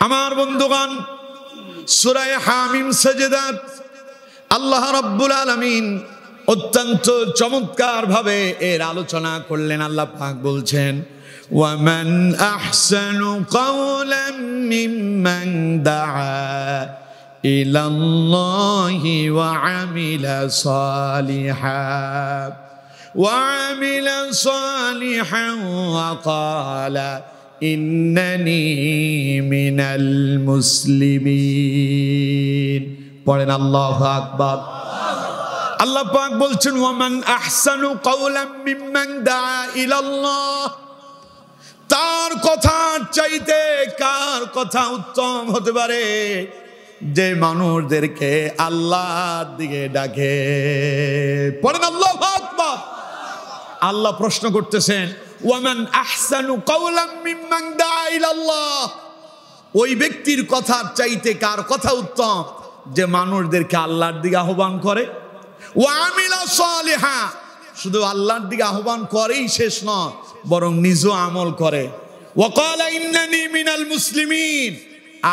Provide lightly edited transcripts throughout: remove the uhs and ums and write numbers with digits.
আমার বন্ধুগণ, সূরা হামিম সাজদাত আল্লাহ রাব্বুল আলামিন অত্যন্ত চমৎকার ভাবে এর আলোচনা করলেন। আল্লাহ পাক বলছেন, ওয়ামান আহসানু কাওলাম মিম্মান দাআ ইলাল্লাহি ওয়া আমিলা সালিহান ওয়া ক্বালা ইন্নানি মিনাল মুসলিমিন। পড়েন আল্লাহু আকবার। আল্লাহ পাক বলছেন, ওয়ামান আহসানু কাওলাম মিম্মান দাআ ইলাল্লাহ, তার কথার চাইতে কার কথা উত্তম হতে পারে যে মানুষদেরকে আল্লাহর দিকে ডাকে। পড়েন আল্লাহু আকবার। আল্লাহ প্রশ্ন করতেছেন, ওয়ামান আহসানু কাওলাম মিম্মান দাআ ইলাল্লাহ, ওই ব্যক্তির কথার চাইতে কার কথা উত্তম যে মানুষদেরকে আল্লাহর দিকে আহ্বান করে। ওয়া আমিলা সালিহা, শুধু আল্লাহর দিকে আহ্বান করেই শেষ নয়, বরং নিজেও আমল করে। ওয়া ক্বালা ইন্নানি মিনাল মুসলিমিন,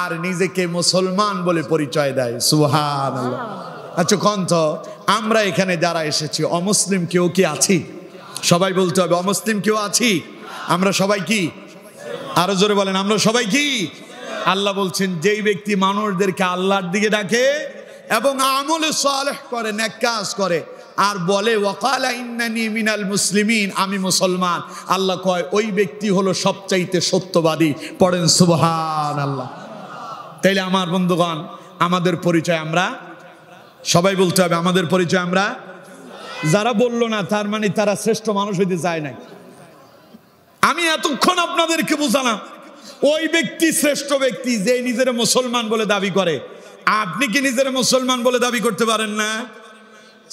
আর নিজেকে মুসলমান বলে পরিচয় দেয়। সুবহানাল্লাহ। আচ্ছা কন্ত, আমরা এখানে যারা এসেছি অমুসলিম কেউ কি আছি? সবাই বলতে হবে, অমুসলিম কেউ আছি? আমরা সবাই কি? আরো জোরে বলেন, আমরা সবাই কি? আল্লাহ বলছেন, যেই ব্যক্তি মানুষদেরকে আল্লাহর দিকে ডাকে এবং আমলে সালেহ করে, নেক কাজ করে, আর বলে ওয়াকালা ইন্নানি মিনাল মুসলিমিন, আমি মুসলমান, আল্লাহ কয় ওই ব্যক্তি হলো সবচাইতে সত্যবাদী। পড়েন সুবহানাল্লাহ। তাইলে আমার বন্ধুগণ, আমাদের পরিচয় আমরা সবাই বলতে হবে, আমাদের পরিচয় আমরা। যারা বললো না তার মানে তারা শ্রেষ্ঠ মানুষ হইতে চায় না। আমি এতক্ষণ আপনাদেরকে বুঝালাম, ওই ব্যক্তি শ্রেষ্ঠ ব্যক্তি যে নিজের মুসলমান বলে দাবি করে। আপনি কি নিজের মুসলমান বলে দাবি করতে পারেন না?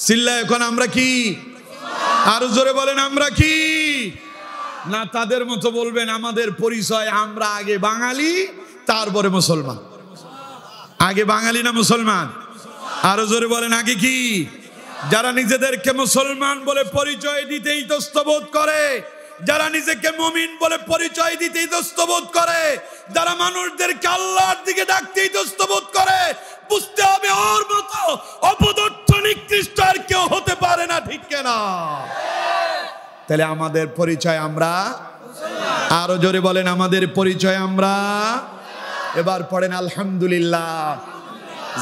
চিল্লা এখন আমরা কি? আরো জোরে বলেন, আমরা কি? না তাদের মতো বলবেন আমাদের পরিচয় আমরা আগে বাঙালি তারপরে মুসলমান। আগে বাঙালি না মুসলমান? আরো জোরে বলেন, আগে কি? যারা নিজেদেরকে মুসলমান বলে পরিচয় দিতে ইতস্তবোধ করে, যারা নিজেকে মুমিন বলে পরিচয় দিতে ইতস্তবোধ করে, যারা মানুষদেরকে আল্লাহর দিকে ডাকতে ইতস্তবোধ করে, বুঝতে হবে ওর মতো অপদার্থ নিকৃষ্ট আর কেউ হতে পারে না। ঠিক কিনা? তাহলে আমাদের পরিচয় আমরা। আরো জোরে বলেন, আমাদের পরিচয় আমরা। এবার পড়েন আলহামদুলিল্লাহ,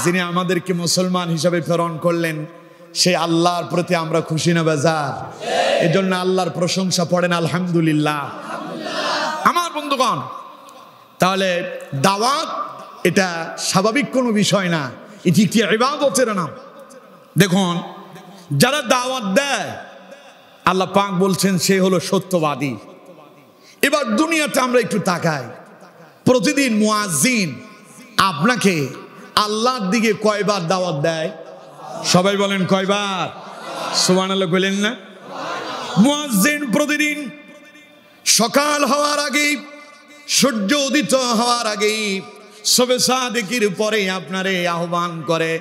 যিনি আমাদেরকে মুসলমান হিসাবে প্রেরণ করলেন সে আল্লাহর প্রতি আমরা খুশি না বেজার? এজন্য আল্লাহর প্রশংসা, পড়েন আলহামদুলিল্লাহ। আমার বন্ধুগণ, তাহলে দাওয়াত এটা স্বাভাবিক কোনো বিষয় না, এটি একটি ইবাদতের নাম। দেখুন, যারা দাওয়াত দেয় আল্লাহ পাক বলছেন সে হলো সত্যবাদী। এবার দুনিয়াতে আমরা একটু তাকাই, প্রতিদিন মুয়াজ্জিন আপনাকে আল্লাহর দিকে কয়বার দাওয়াত দেয়? সবাই বলেন কয়বার? সুবহানাল্লাহ বলেন না? মুয়াজ্জিন প্রতিদিন সকাল হওয়ার আগেই, সূর্য উদিত হওয়ার আগেই, সবে সাদিকের পরে আপনারে আহ্বান করে,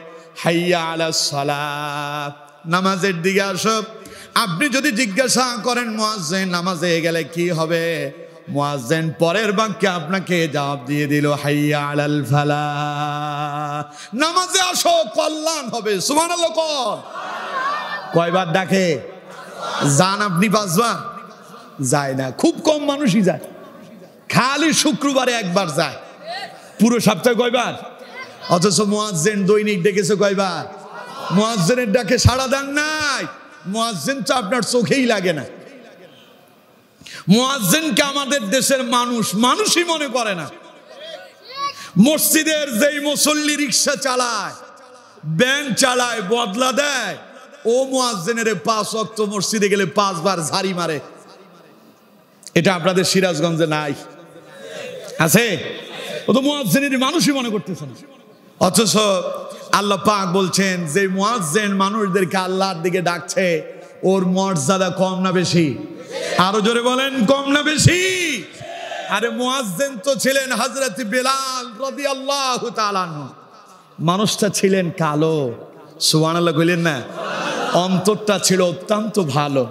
হাইয়া আলাস সালাত, নামাজের দিকে আসো। আপনি যদি জিজ্ঞাসা করেন মুয়াজ্জিন নামাজে গেলে কি হবে, মুয়াজ্জিন পরের বাক্যে আপনাকে জবাব দিয়ে দিল, হাইয়া আলাল ফালাহ, নামাজে আসো কল্যাণ হবে। সুবহানাল্লাহ। কয়বার ডাকে? যান আপনি 5 বার? যায় না, খুব কম মানুষই যায়। খালি শুক্রবারে একবার যায়। পুরো সপ্তাহে কয়বার? অথচ মুয়াজ্জিন দৈনিক ডেকেছে কয়বার? মুয়াজ্জিনের ডাকে সাড়া দেন নাই। মুয়াজ্জিন তো আপনার চোখেই লাগে না। মুয়াজ্জিনকে আমাদের দেশের মানুষই মনে করে না। মসজিদের যেই মুসল্লি রিক্সা চালায়, ব্যান চালায়, বদলা দেয়, ও মুয়াজ্জিনের 5 ওয়াক্ত মসজিদে গেলে 5 বার ঝাড়ি মারে। এটা আপনাদের সিরাজগঞ্জে নাই? আছে? ও তো মুয়াজ্জিনের মানুষই মনে করতেছে না। অথচ আল্লাহ পাক বলছেন যে মুয়াজ্জিন মানুষদেরকে আল্লাহর দিকে ডাকছে, ওর মর্যাদা কম না বেশি? আরো জোরে বলেন, কম না বেশি? আরে মুয়াজ্জিন তো ছিলেন হযরত বেলাল রাদিয়াল্লাহু তাআলা আনহু। মানুষটা ছিলেন কালো। সুবহানাল্লাহ কইলেন না? অন্তরটা ছিল অত্যন্ত ভালো।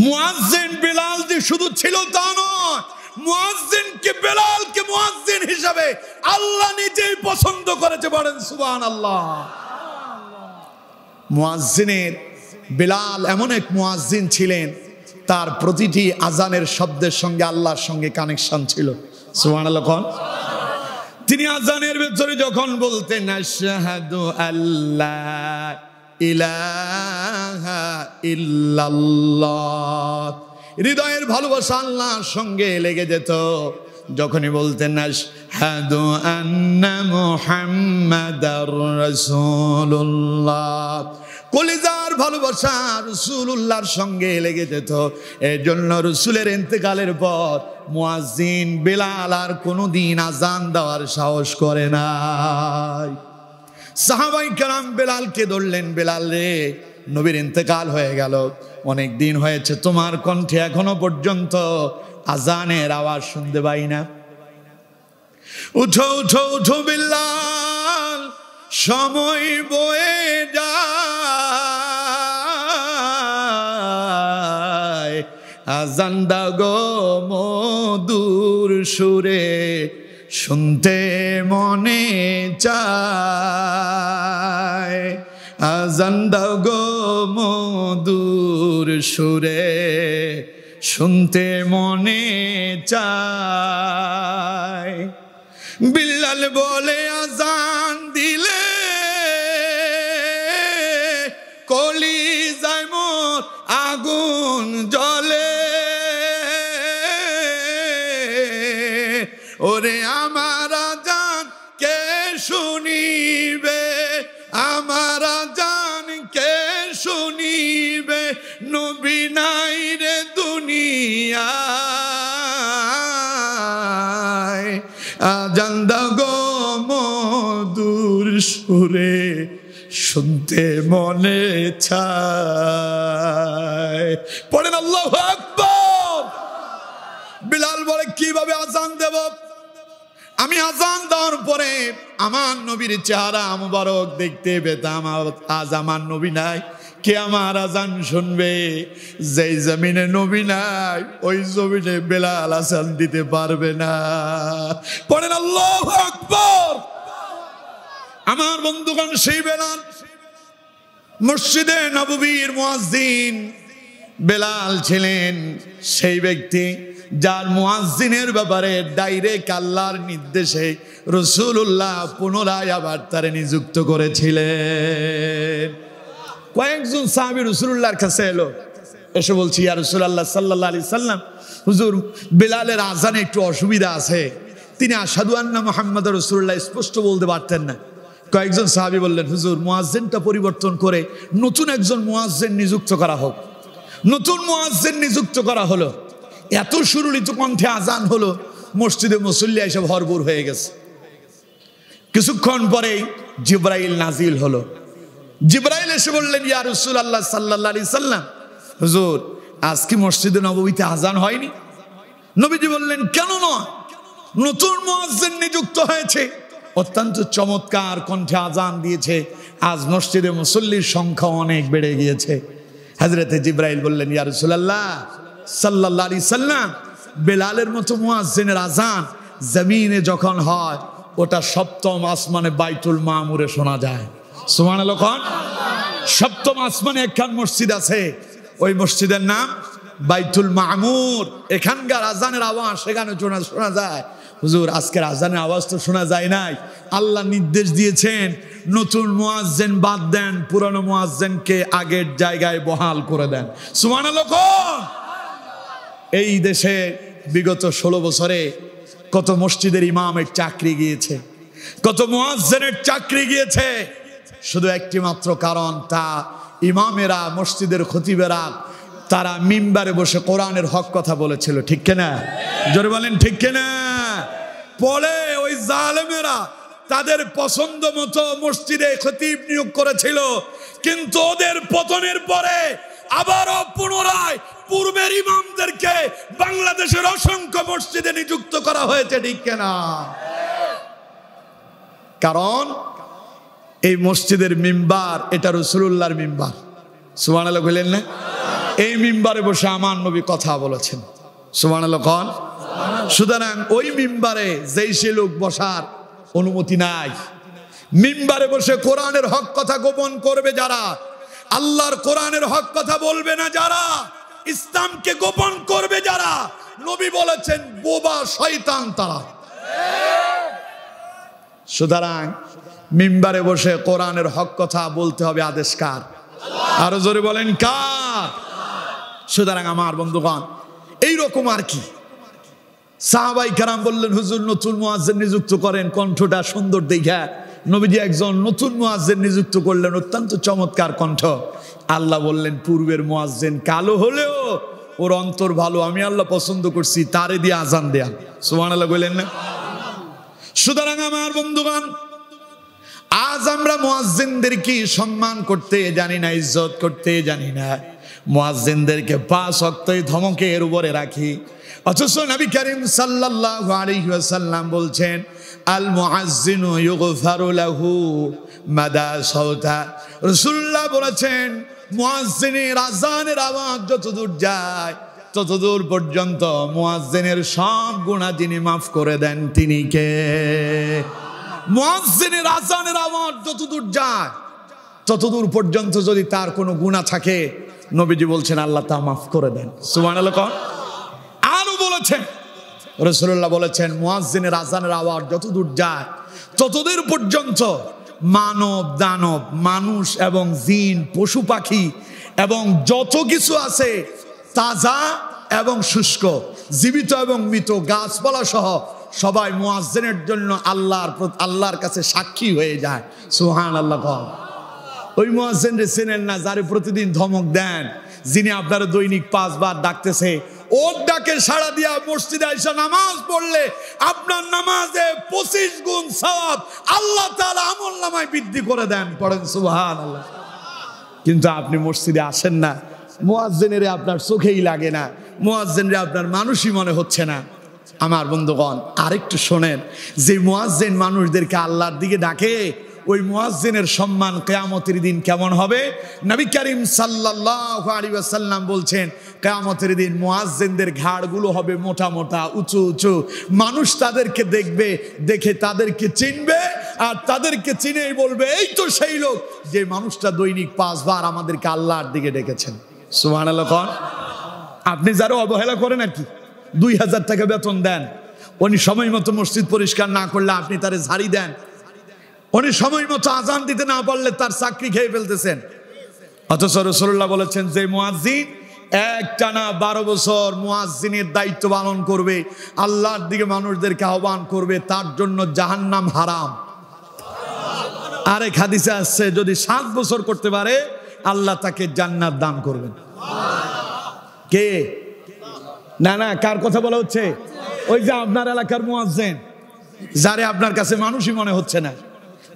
মুয়াজ্জিন বেলাল যে শুধু ছিল তা নয়, মুয়াজ্জিনকে, বেলালকে মুয়াজ্জিন হিসাবে আল্লাহ নিজেই পছন্দ করেছে। বলেন সুবহানাল্লাহ। মুয়াজ্জিনের বেলাল এমন এক মুয়াজ্জিন ছিলেন, তার প্রতিটি আজানের শব্দের সঙ্গে আল্লাহর সঙ্গে কানেকশন ছিল। সুবহানাল্লাহ কোন। তিনি আজানের ভেতরে যখন বলতেন আশহাদু আল্লা ইলাহা ইল্লাল্লাহ, হৃদয়ের ভালোবাসা আল্লাহর সঙ্গে লেগে যেত। যখনই বলতেন আশহাদু আন্না মুহাম্মাদার রাসূলুল্লাহ, কলিজার ভালোবাসা রাসূলুল্লাহর সঙ্গে লেগে যেত। এর জন্য রাসূলের ইন্তেকালের পর মুয়াজ্জিন বেলাল আর কোনোদিন আজান দেওয়ার সাহস করে নাই। সাহাবায়ে কেরাম বেলালকে ধরলেন, বেলাল রে, নবীর ইন্তেকাল হয়ে গেল, অনেক দিন হয়েছে, তোমার কণ্ঠে এখনো পর্যন্ত আজানের আওয়াজ শুনতে পাই না। উঠো উঠো উঠো বেলাল, সময় বয়ে যায়, আজান দাও গো মধুর সুরে, শুনতে মনে চায়, আজান দাও গো মধুর সুরে, শুনতে মনে চায়। বিল্লাল বলে আজান দিলে কলিজায় মোর আগুন জ্বলে, ওরে আমার আজান কে শুনিবে, আমার আজান কে শুনিবে, নবী নাই রে দুনিয়ায়, আজান দাও গো মধুর সুরে, শুনতে মনে চায়। পড়েন আল্লাহু আকবার। বিলাল বলে কিভাবে আজান দেব? আমি আজান দেওয়ার পরে আমার নবীর চেহারা মুবারক দেখতে পেতাম, আজ আমার নবী নাই, কে আমার আজান শুনবে? যেই জমিনে নবী নাই ওই জমিনে বেলাল আজান দিতে পারবে না। পড়েন আল্লাহু আকবার। আমার বন্ধুগণ, সেই বেলাল মসজিদে নববীর মুয়াজ্জিন বেলাল ছিলেন সেই ব্যক্তি যার মুয়াজ্জিনের ব্যাপারে ডাইরেক্ট আল্লাহর নির্দেশে রাসূলুল্লাহ পুনরায় আবার তারে নিযুক্ত করেছিলেন। কয়েকজন সাহাবী রাসূলুল্লাহর কাছে এলো, এসে বলছি ইয়া রাসূলুল্লাহ সাল্লাল্লাহু আলাইহি সাল্লাম, হুজুর বেলালের আজানে একটু অসুবিধা আছে, তিনি আশহাদু আন্না মুহাম্মাদুর রাসূলুল্লাহ স্পষ্ট বলতে পারতেন না। কয়েকজন সাহাবী বললেন, হুজুর মুয়াজ্জিনটা পরিবর্তন করে নতুন একজন মুয়াজ্জিন নিযুক্ত করা হোক। নতুন মুয়াজ্জিন নিযুক্ত করা হলো, এত সুরলিত কণ্ঠে আজান হলো, মসজিদে মুসল্লি এসে ভরপুর হয়ে গেছে। কিছুক্ষণ পরেই জিবরাইল নাজিল হলো। জিবরাইল এসে বললেন, ইয়া রাসূলুল্লাহ সাল্লাল্লাহু আলাইহি সাল্লাম, হুজুর আজ কি মসজিদে নববীতে আজান হয়নি? নবীজি বললেন, কেন নয়, নতুন মুয়াজ্জিন নিযুক্ত হয়েছে, অত্যন্ত চমৎকার কণ্ঠে আজান দিয়েছে, আজ মসজিদে মুসল্লির সংখ্যা অনেক বেড়ে গিয়েছে। হযরতে জিবরাইল বললেন, ইয়া রাসূলুল্লাহ সাল্লাল্লাহু আলাইহি সাল্লাম, বেলালের মতো মুয়াজ্জিনের আজান জমিনে যখন হয় ওটা সপ্তম আসমানে বাইতুল মামুরে শোনা যায়। সুবহানাল্লাহ। সপ্তম আসমানে একখান মসজিদ আছে, ওই মসজিদের নাম বাইতুল মামুর, এখানকার আজানের আওয়াজ সেখানে শোনা যায়। হুজুর আজকের আজানের আওয়াজ তো শোনা যায় নাই, আল্লাহ নির্দেশ দিয়েছেন নতুন মুয়াজ্জিন বাদ দেন, পুরানো মুয়াজ্জিনকে আগের জায়গায় বহাল করে দেন। সুবহানাল্লাহ। এই দেশে বিগত 16 বছরে কত মসজিদের ইমামের চাকরি গিয়েছে, কত মুয়াজ্জিনের চাকরি গিয়েছে, শুধু একটি মাত্র কারণ, তা ইমামেরা, মসজিদের খতিবেরা তারা মিম্বারে বসে কোরআনের হক কথা বলেছিল। ঠিক কিনা? জোরে বলেন ঠিক কিনা? পরে ওই জালেমেরা তাদের পছন্দ মতো মসজিদে খতিব নিয়োগ করেছিল, কিন্তু ওদের পতনের পরে আবারও পুনরায় পূর্বের ইমামদেরকে বাংলাদেশের অসংখ্য মসজিদে নিযুক্ত করা হয়েছে। ঠিক কিনা? কারণ এই মসজিদের মিম্বার এটা রাসূলুল্লাহর মিম্বার। সুবহানাল্লাহ বলেন না? এই মিম্বারে বসে আমার নবী কথা বলেছেন। সুবহানাল্লাহ। সুতরাং ওই মিম্বারে যেই সে লোক বসার অনুমতি নাই। মিম্বারে বসে কোরআনের হক কথা গোপন করবে যারা, আল্লাহর কোরআনের হক কথা বলবে না যারা, ইসলামকে গোপন করবে যারা, নবী বলেছেন বোবা শয়তান তারা। সুতরাং মিম্বারে বসে কোরআনের হক কথা বলতে হবে আদেশ কার? আরো জোরে বলেন কার? সুতরাং আমার বন্ধুগণ এইরকম আর কি। সাহাবাই কেরাম বললেন হুজুর নতুন মুয়াজ্জিন নিযুক্ত করেন, কণ্ঠটা সুন্দর দেখা নবীজি একজন নতুন মুয়াজ্জিন নিযুক্ত করলেন, অত্যন্ত চমৎকার কণ্ঠ। আল্লাহ বললেন পূর্বের মুয়াজ্জিন কালো হলেও ওর অন্তর ভালো, আমি আল্লাহ পছন্দ করছি, তারে দিয়ে আজান দেয়া। সুবহানাল্লাহ বললেন না? সুতরাং আমার বন্ধুগণ আজ আমরা মুয়াজ্জিনদেরকে সম্মান করতে জানি না, ইজ্জত করতে জানি না, মুয়াজ্জিনদেরকে 5 ওয়াক্তই ধমকের উপরে রাখি। অথচ নবী করিম সাল্লাল্লাহু আলাইহি ওয়াসাল্লাম বলছেন আল মুআজ্জিনু ইউগফারু লাহু মাদা সাউতা। রাসূলুল্লাহ বলেছেন মুয়াজ্জিনের আযানের আওয়াজ যতদূর যায় ততদূর পর্যন্ত মুয়াজ্জিনের সব গুনাহ যিনি মাফ করে দেন তিনি কে? মুয়াজ্জিনের আযানের আওয়াজ যতদূর যায় ততদূর পর্যন্ত যদি তার কোনো গুনাহ থাকে নবীজি বলছেন আল্লাহ তা মাফ করে দেন। সুবহানাল্লাহ। আরো বলেছেন রাসূলুল্লাহ বলেছেন মুয়াজ্জিনের আযানের আওয়াজ যতদূর যায় ততদূর পর্যন্ত মানব দানব, মানুষ এবং জিন, পশু পাখি এবং যত কিছু আছে তাজা এবং শুষ্ক, জীবিত এবং মৃত, গাছপালা সহ সবাই মুয়াজ্জিনের জন্য আল্লাহর কাছে সাক্ষী হয়ে যায়। সুবহানাল্লাহ। ওই মুয়াজ্জিনরে চেনেন না যারে প্রতিদিন ধমক দেন, যিনি আপনার দৈনিক 5 বার ডাকতেছে, ওর ডাকে সাড়া দিয়া মসজিদে আইসা নামাজ পড়লে আপনার নামাজে 25 গুণ সওয়াব আল্লাহ তাআলা আমলনামায় বৃদ্ধি করে দেন। পড়েন সুবহানাল্লাহ। কিন্তু আপনি মসজিদে আসেন না, মুয়াজ্জিনের আপনার চোখেই লাগে না, মুয়াজ্জিনরে আপনার মানুষই মনে হচ্ছে না। আমার বন্ধুগণ আরেকটু শোনেন, যে মুয়াজ্জিন মানুষদেরকে আল্লাহর দিকে ডাকে ওই মুয়াজ্জিনের সম্মান কিয়ামতের দিন কেমন হবে? নবী করিম সাল্লাল্লাহু আলাইহি ওয়াসাল্লাম বলছেন কিয়ামতের দিন মুয়াজ্জিনদের ঘাড়গুলো হবে মোটা মোটা, উঁচু উঁচু, মানুষ তাদেরকে দেখবে, দেখে তাদেরকে চিনবে, আর তাদেরকে চিনেই বলবে এই তো সেই লোক যে মানুষটা দৈনিক 5 বার আমাদেরকে আল্লাহর দিকে ডেকেছেন। সুবহানাল্লাহ। আপনি যারা অবহেলা করেন আর কি, 2000 টাকা বেতন দেন, উনি সময় মতো মসজিদ পরিষ্কার না করলে আপনি তারে ঝাড়ি দেন, উনি সময় মতো আজান দিতে না পারলে তার চাকরি খেয়ে ফেলতেছেন। অথচ রাসূলুল্লাহ বলেছেন যে মুয়াজ্জিন একটানা 12 বছর মুয়াজ্জিনের দায়িত্ব পালন করবে, আল্লাহর দিকে মানুষদেরকে আহ্বান করবে, তার জন্য জাহান্নাম হারাম। আরেক হাদিসে আসছে যদি 7 বছর করতে পারে আল্লাহ তাকে জান্নাত দান করবেন। কে? না না, কার কথা বলা হচ্ছে? ওই যে আপনার এলাকার মুয়াজ্জিন, যারে আপনার কাছে মানুষই মনে হচ্ছে না,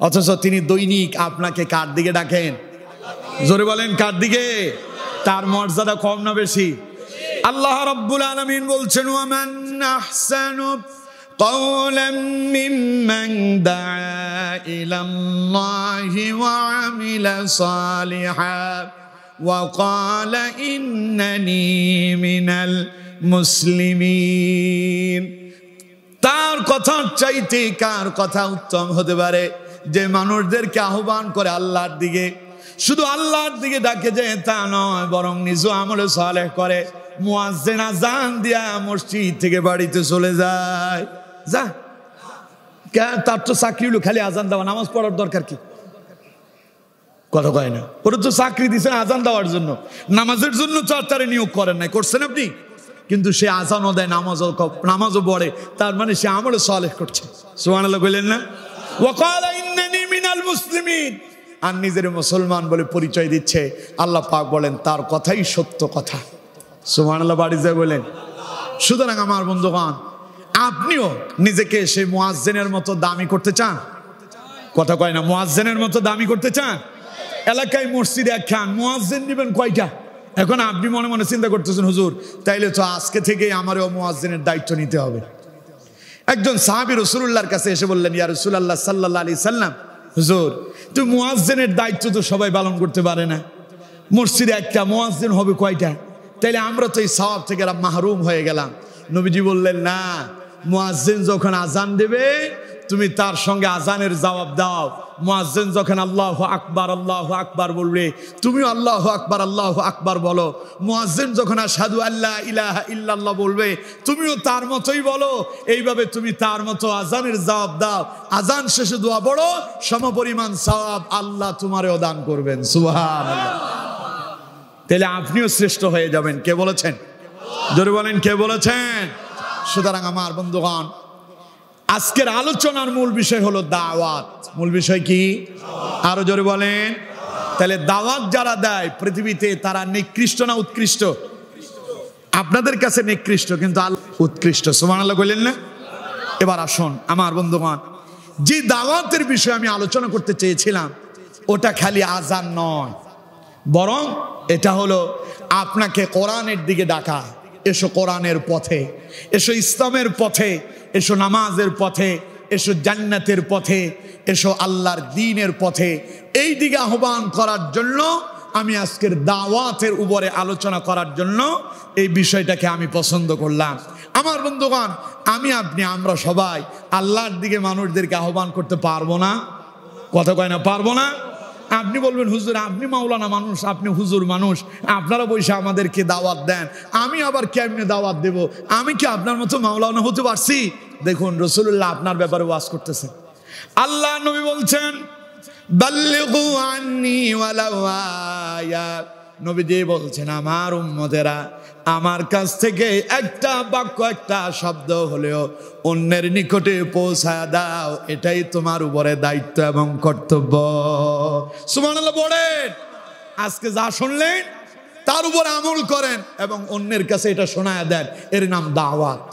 অথচ তিনি দৈনিক আপনাকে কার দিকে ডাকেন? জোরে বলেন কার দিকে? তার মর্যাদা কম না বেশি? আল্লাহ রাব্বুল আলামিন বলছেন ওয়ামান আহসানু কাওলাম মিম্মান দাআ ইলাল্লাহি ওয়া আমিলা সালিহান ওয়া ক্বালা ইন্নানি মিনাল মুসলিমিন। তার কথা চাইতে কার কথা উত্তম হতে পারে? যে মানুষদেরকে আহ্বান করে আল্লাহর দিকে, শুধু আল্লাহর দিকে ডাকে যে তা নয়, বরং নিজ আমলে সালেহ করে। মুয়াজ্জিন আযান দিয়া মসজিদ থেকে বাড়িতে চলে যায়, যা তার তো চাকরি হলো খালি আযান দেওয়া, নামাজ পড়ার দরকার কি? কথা কয় না। ওরা তো চাকরি দিচ্ছেন আযান দেওয়ার জন্য, নামাজের জন্য তারে নিয়োগ করেন নাই, করছেন আপনি। কিন্তু সে আযানও দেয়, নামাজও পড়ে, তার মানে সে আমলে সালেহ করছে। সুবহানাল্লাহ বললেন না? ওয়া ক্বালা ইন্নানি মিনাল মুসলিমিন, আর নিজের মুসলমান বলে পরিচয় দিচ্ছে। আল্লাহ পাক বলেন তার কথাই সত্য কথা। সুবহানাল্লাহ বাড়ি যায় বলেন। সুতরাং আমার বন্ধুগণ আপনিও নিজেকে সেই মুয়াজ্জিনের মতো দামি করতে চান? কথা কয় না, মুয়াজ্জিনের মতো দামি করতে চান? এলাকায় মসজিদে একখান, মুয়াজ্জিন নেবেন কয়টা? এখন আপনি মনে মনে চিন্তা করতেছেন হুজুর তাইলে তো আজকে থেকে আমারও মুয়াজ্জিনের দায়িত্ব নিতে হবে। একজন সাহাবী রাসূলুল্লাহর কাছে এসে বললেন ইয়া রাসূলুল্লাহ সাল্লাল্লাহু আলাইহি সাল্লাম, হুজুর তো মুয়াজ্জিনের দায়িত্ব তো সবাই পালন করতে পারে না, মসজিদে একটা মুয়াজ্জিন হবে কয়টা? তাইলে আমরা তো এই সওয়াব থেকে মাহরুম হয়ে গেলাম। নবীজি বললেন না, মুয়াজ্জিন যখন আজান দেবে তুমি তার সঙ্গে আজানের জবাব দাও। মুয়াজ্জিন যখন আল্লাহু আকবার বলবে তুমিও আল্লাহু আকবার বলো। মুয়াজ্জিন যখন আশহাদু আল্লা ইলাহা ইল্লাল্লাহ বলবে তুমিও তার মতোই বলো। এইভাবে তুমি তার মতো আজানের জবাব দাও। আজান শেষে দোয়া পড়ো, সমপরিমাণ সওয়াব আল্লাহ তোমারও দান করবেন। সুবহানাল্লাহ। তাহলে আপনিও শ্রেষ্ঠ হয়ে যাবেন। কে বলেছেন? জোরে বলেন, কে বলেছেন? সুতরাং আমার বন্ধুগণ, আজকের আলোচনার মূল বিষয় হলো দাওয়াত। মূল বিষয় কি? আরো জোরে বলেন। তাহলে দাওয়াত যারা দেয় পৃথিবীতে তারা নিকৃষ্ট না উৎকৃষ্ট? আপনাদের কাছে নিকৃষ্ট, কিন্তু আল্লাহ উৎকৃষ্ট। সুবহানাল্লাহ বললেন না? এবার আসুন আমার বন্ধুগণ, যে দাওয়াতের বিষয়ে আমি আলোচনা করতে চেয়েছিলাম ওটা খালি আজান নয়, বরং এটা হলো আপনাকে কোরআনের দিকে ডাকা। এসো কোরআনের পথে, এসো ইসলামের পথে, এসো নামাজের পথে, এসো জান্নাতের পথে, এসো আল্লাহর দ্বীনের পথে। এই দিকে আহ্বান করার জন্য আমি আজকের দাওয়াতের উপরে আলোচনা করার জন্য এই বিষয়টাকে আমি পছন্দ করলাম। আমার বন্ধুগণ, আমরা সবাই আল্লাহর দিকে মানুষদেরকে আহ্বান করতে পারবো না? কথা কয় না, পারবো না? আপনি বলবেন হুজুর আপনি মাওলানা মানুষ, আপনি হুজুর মানুষ, আপনারা বসে আমাদেরকে দাওয়াত দেন, আমি আবার কেমনে দাওয়াত দেব? আমি কি আপনার মতো মাওলানা হতে পারছি? দেখুন রাসূলুল্লাহ আপনার ব্যাপারে ওয়াজ করতেছেন। আল্লাহ নবী বলছেন বাল্লিগু আন্নি ওয়ালাউ আয়া। নবীজি বলছেন আমার উম্মতেরা আমার কাছ থেকে একটা বাক্য, একটা শব্দ হলেও অন্যের নিকটে পৌঁছায় দাও, এটাই তোমার উপরে দায়িত্ব এবং কর্তব্য। সুবহানাল্লাহ বলেন। আজকে যা শুনলেন তার উপর আমল করেন এবং অন্যের কাছে এটা শোনায় দেন। এর নাম দাওয়াত।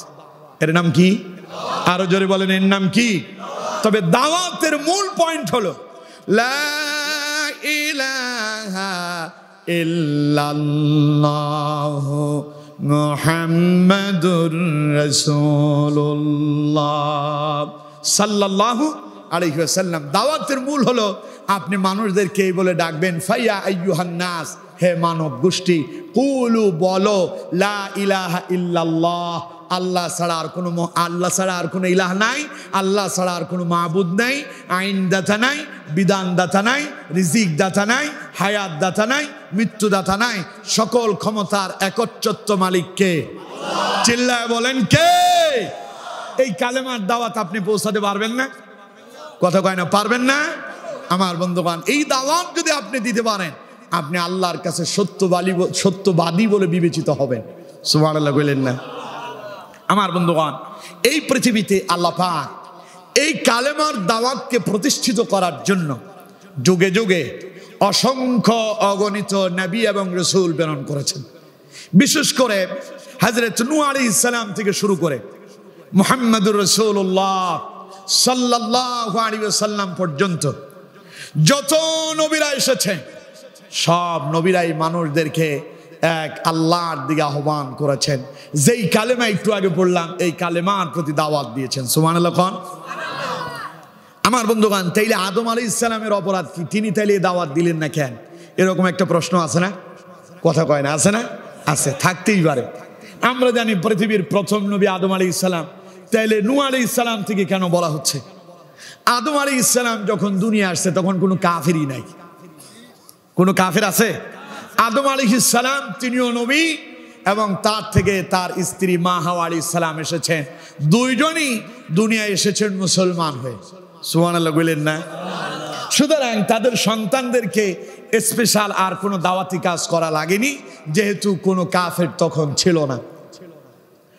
এর নাম কি? আরো জোরে বলেন, এর নাম কি? তবে দাওয়াতের মূল পয়েন্ট হলো লা ইলাহা ইল্লাল্লাহু মুহাম্মাদুর রাসূলুল্লাহ সাল্লাল্লাহু আলাইহি ওয়াসাল্লাম। দাওয়াতের মূল হলো আপনি মানুষদেরকে এই বলে ডাকবেন, ফাইয়া আইয়ুহান নাস, হে মানব গোষ্ঠী, কুলু বলো, লা ইলাহা ইল্লাল্লাহ, আল্লাহ ছাড়া আর কোনো ইলাহ নাই, আল্লাহ ছাড়া আর কোনো মাবুদ নাই, আইন দাতা নাই, বিধান দাতা নাই, রিজিক দাতা নাই, হায়াত দাতা নাই, মৃত্যু দাতা নাই, সকল ক্ষমতার একচ্ছত্র মালিক কে? চিল্লায় বলেন কে? এই কালেমার দাওয়াত আপনি পৌঁছাতে পারবেন না? কথা কয় না, পারবেন না? আমার বন্ধুগণ, এই দাওয়াত যদি আপনি দিতে পারেন আপনি আল্লাহর কাছে সত্যবাদী বলে বিবেচিত হবেন। সুবহানাল্লাহ বললেন না? আমার বন্ধুগণ, এই পৃথিবীতে আল্লাহ পাক এই কালেমার দাওয়াতকে প্রতিষ্ঠিত করার জন্য যুগে যুগে অসংখ্য অগণিত নবী এবং রাসূল প্রেরণ করেছেন। বিশেষ করে হযরত নূহ আলাইহিস সালাম থেকে শুরু করে মুহাম্মদুর রাসূলুল্লাহ সাল্লাল্লাহু আলাইহি ওয়াসাল্লাম পর্যন্ত যত নবীরা এসেছেন সব নবীরাই মানুষদেরকে এক আল্লাহর দিকে আহ্বান করেছেন। যেই কালেমা একটু আগে পড়লাম এই কালেমার প্রতি দাওয়াত দিয়েছেন। সুবহানাল্লাহ। আমার বন্ধুগণ, তাইলে আদম আলাইহিস সালামের অপরাধ কি? তিনি তাইলে দাওয়াত দিলেন না কেন? এরকম একটা প্রশ্ন আছে না? কথা কয় না, আছে না? আছে, থাকতেই পারে। আমরা জানি পৃথিবীর প্রথম নবী আদম আলাইহিস সালাম, তাইলে নূহ আলাইহিস সালাম থেকে কেন বলা হচ্ছে? আদম আলাইহিস সালাম যখন দুনিয়া আসছে তখন কোনো কাফেরই নাই। কোনো কাফের আছে? আদম আলাইহিস সালাম তিনিও নবী এবং তার থেকে তার স্ত্রী মা হাওয়া আলাইহিস সালাম এসেছেন। দুইজনই দুনিয়ায় এসেছেন মুসলমান হয়ে। সুবহানাল্লাহ বলেন না? সুতরাং তাদের সন্তানদেরকে স্পেশাল আর কোনো দাওয়াতি কাজ করা লাগেনি, যেহেতু কোনো কাফের তখন ছিল না।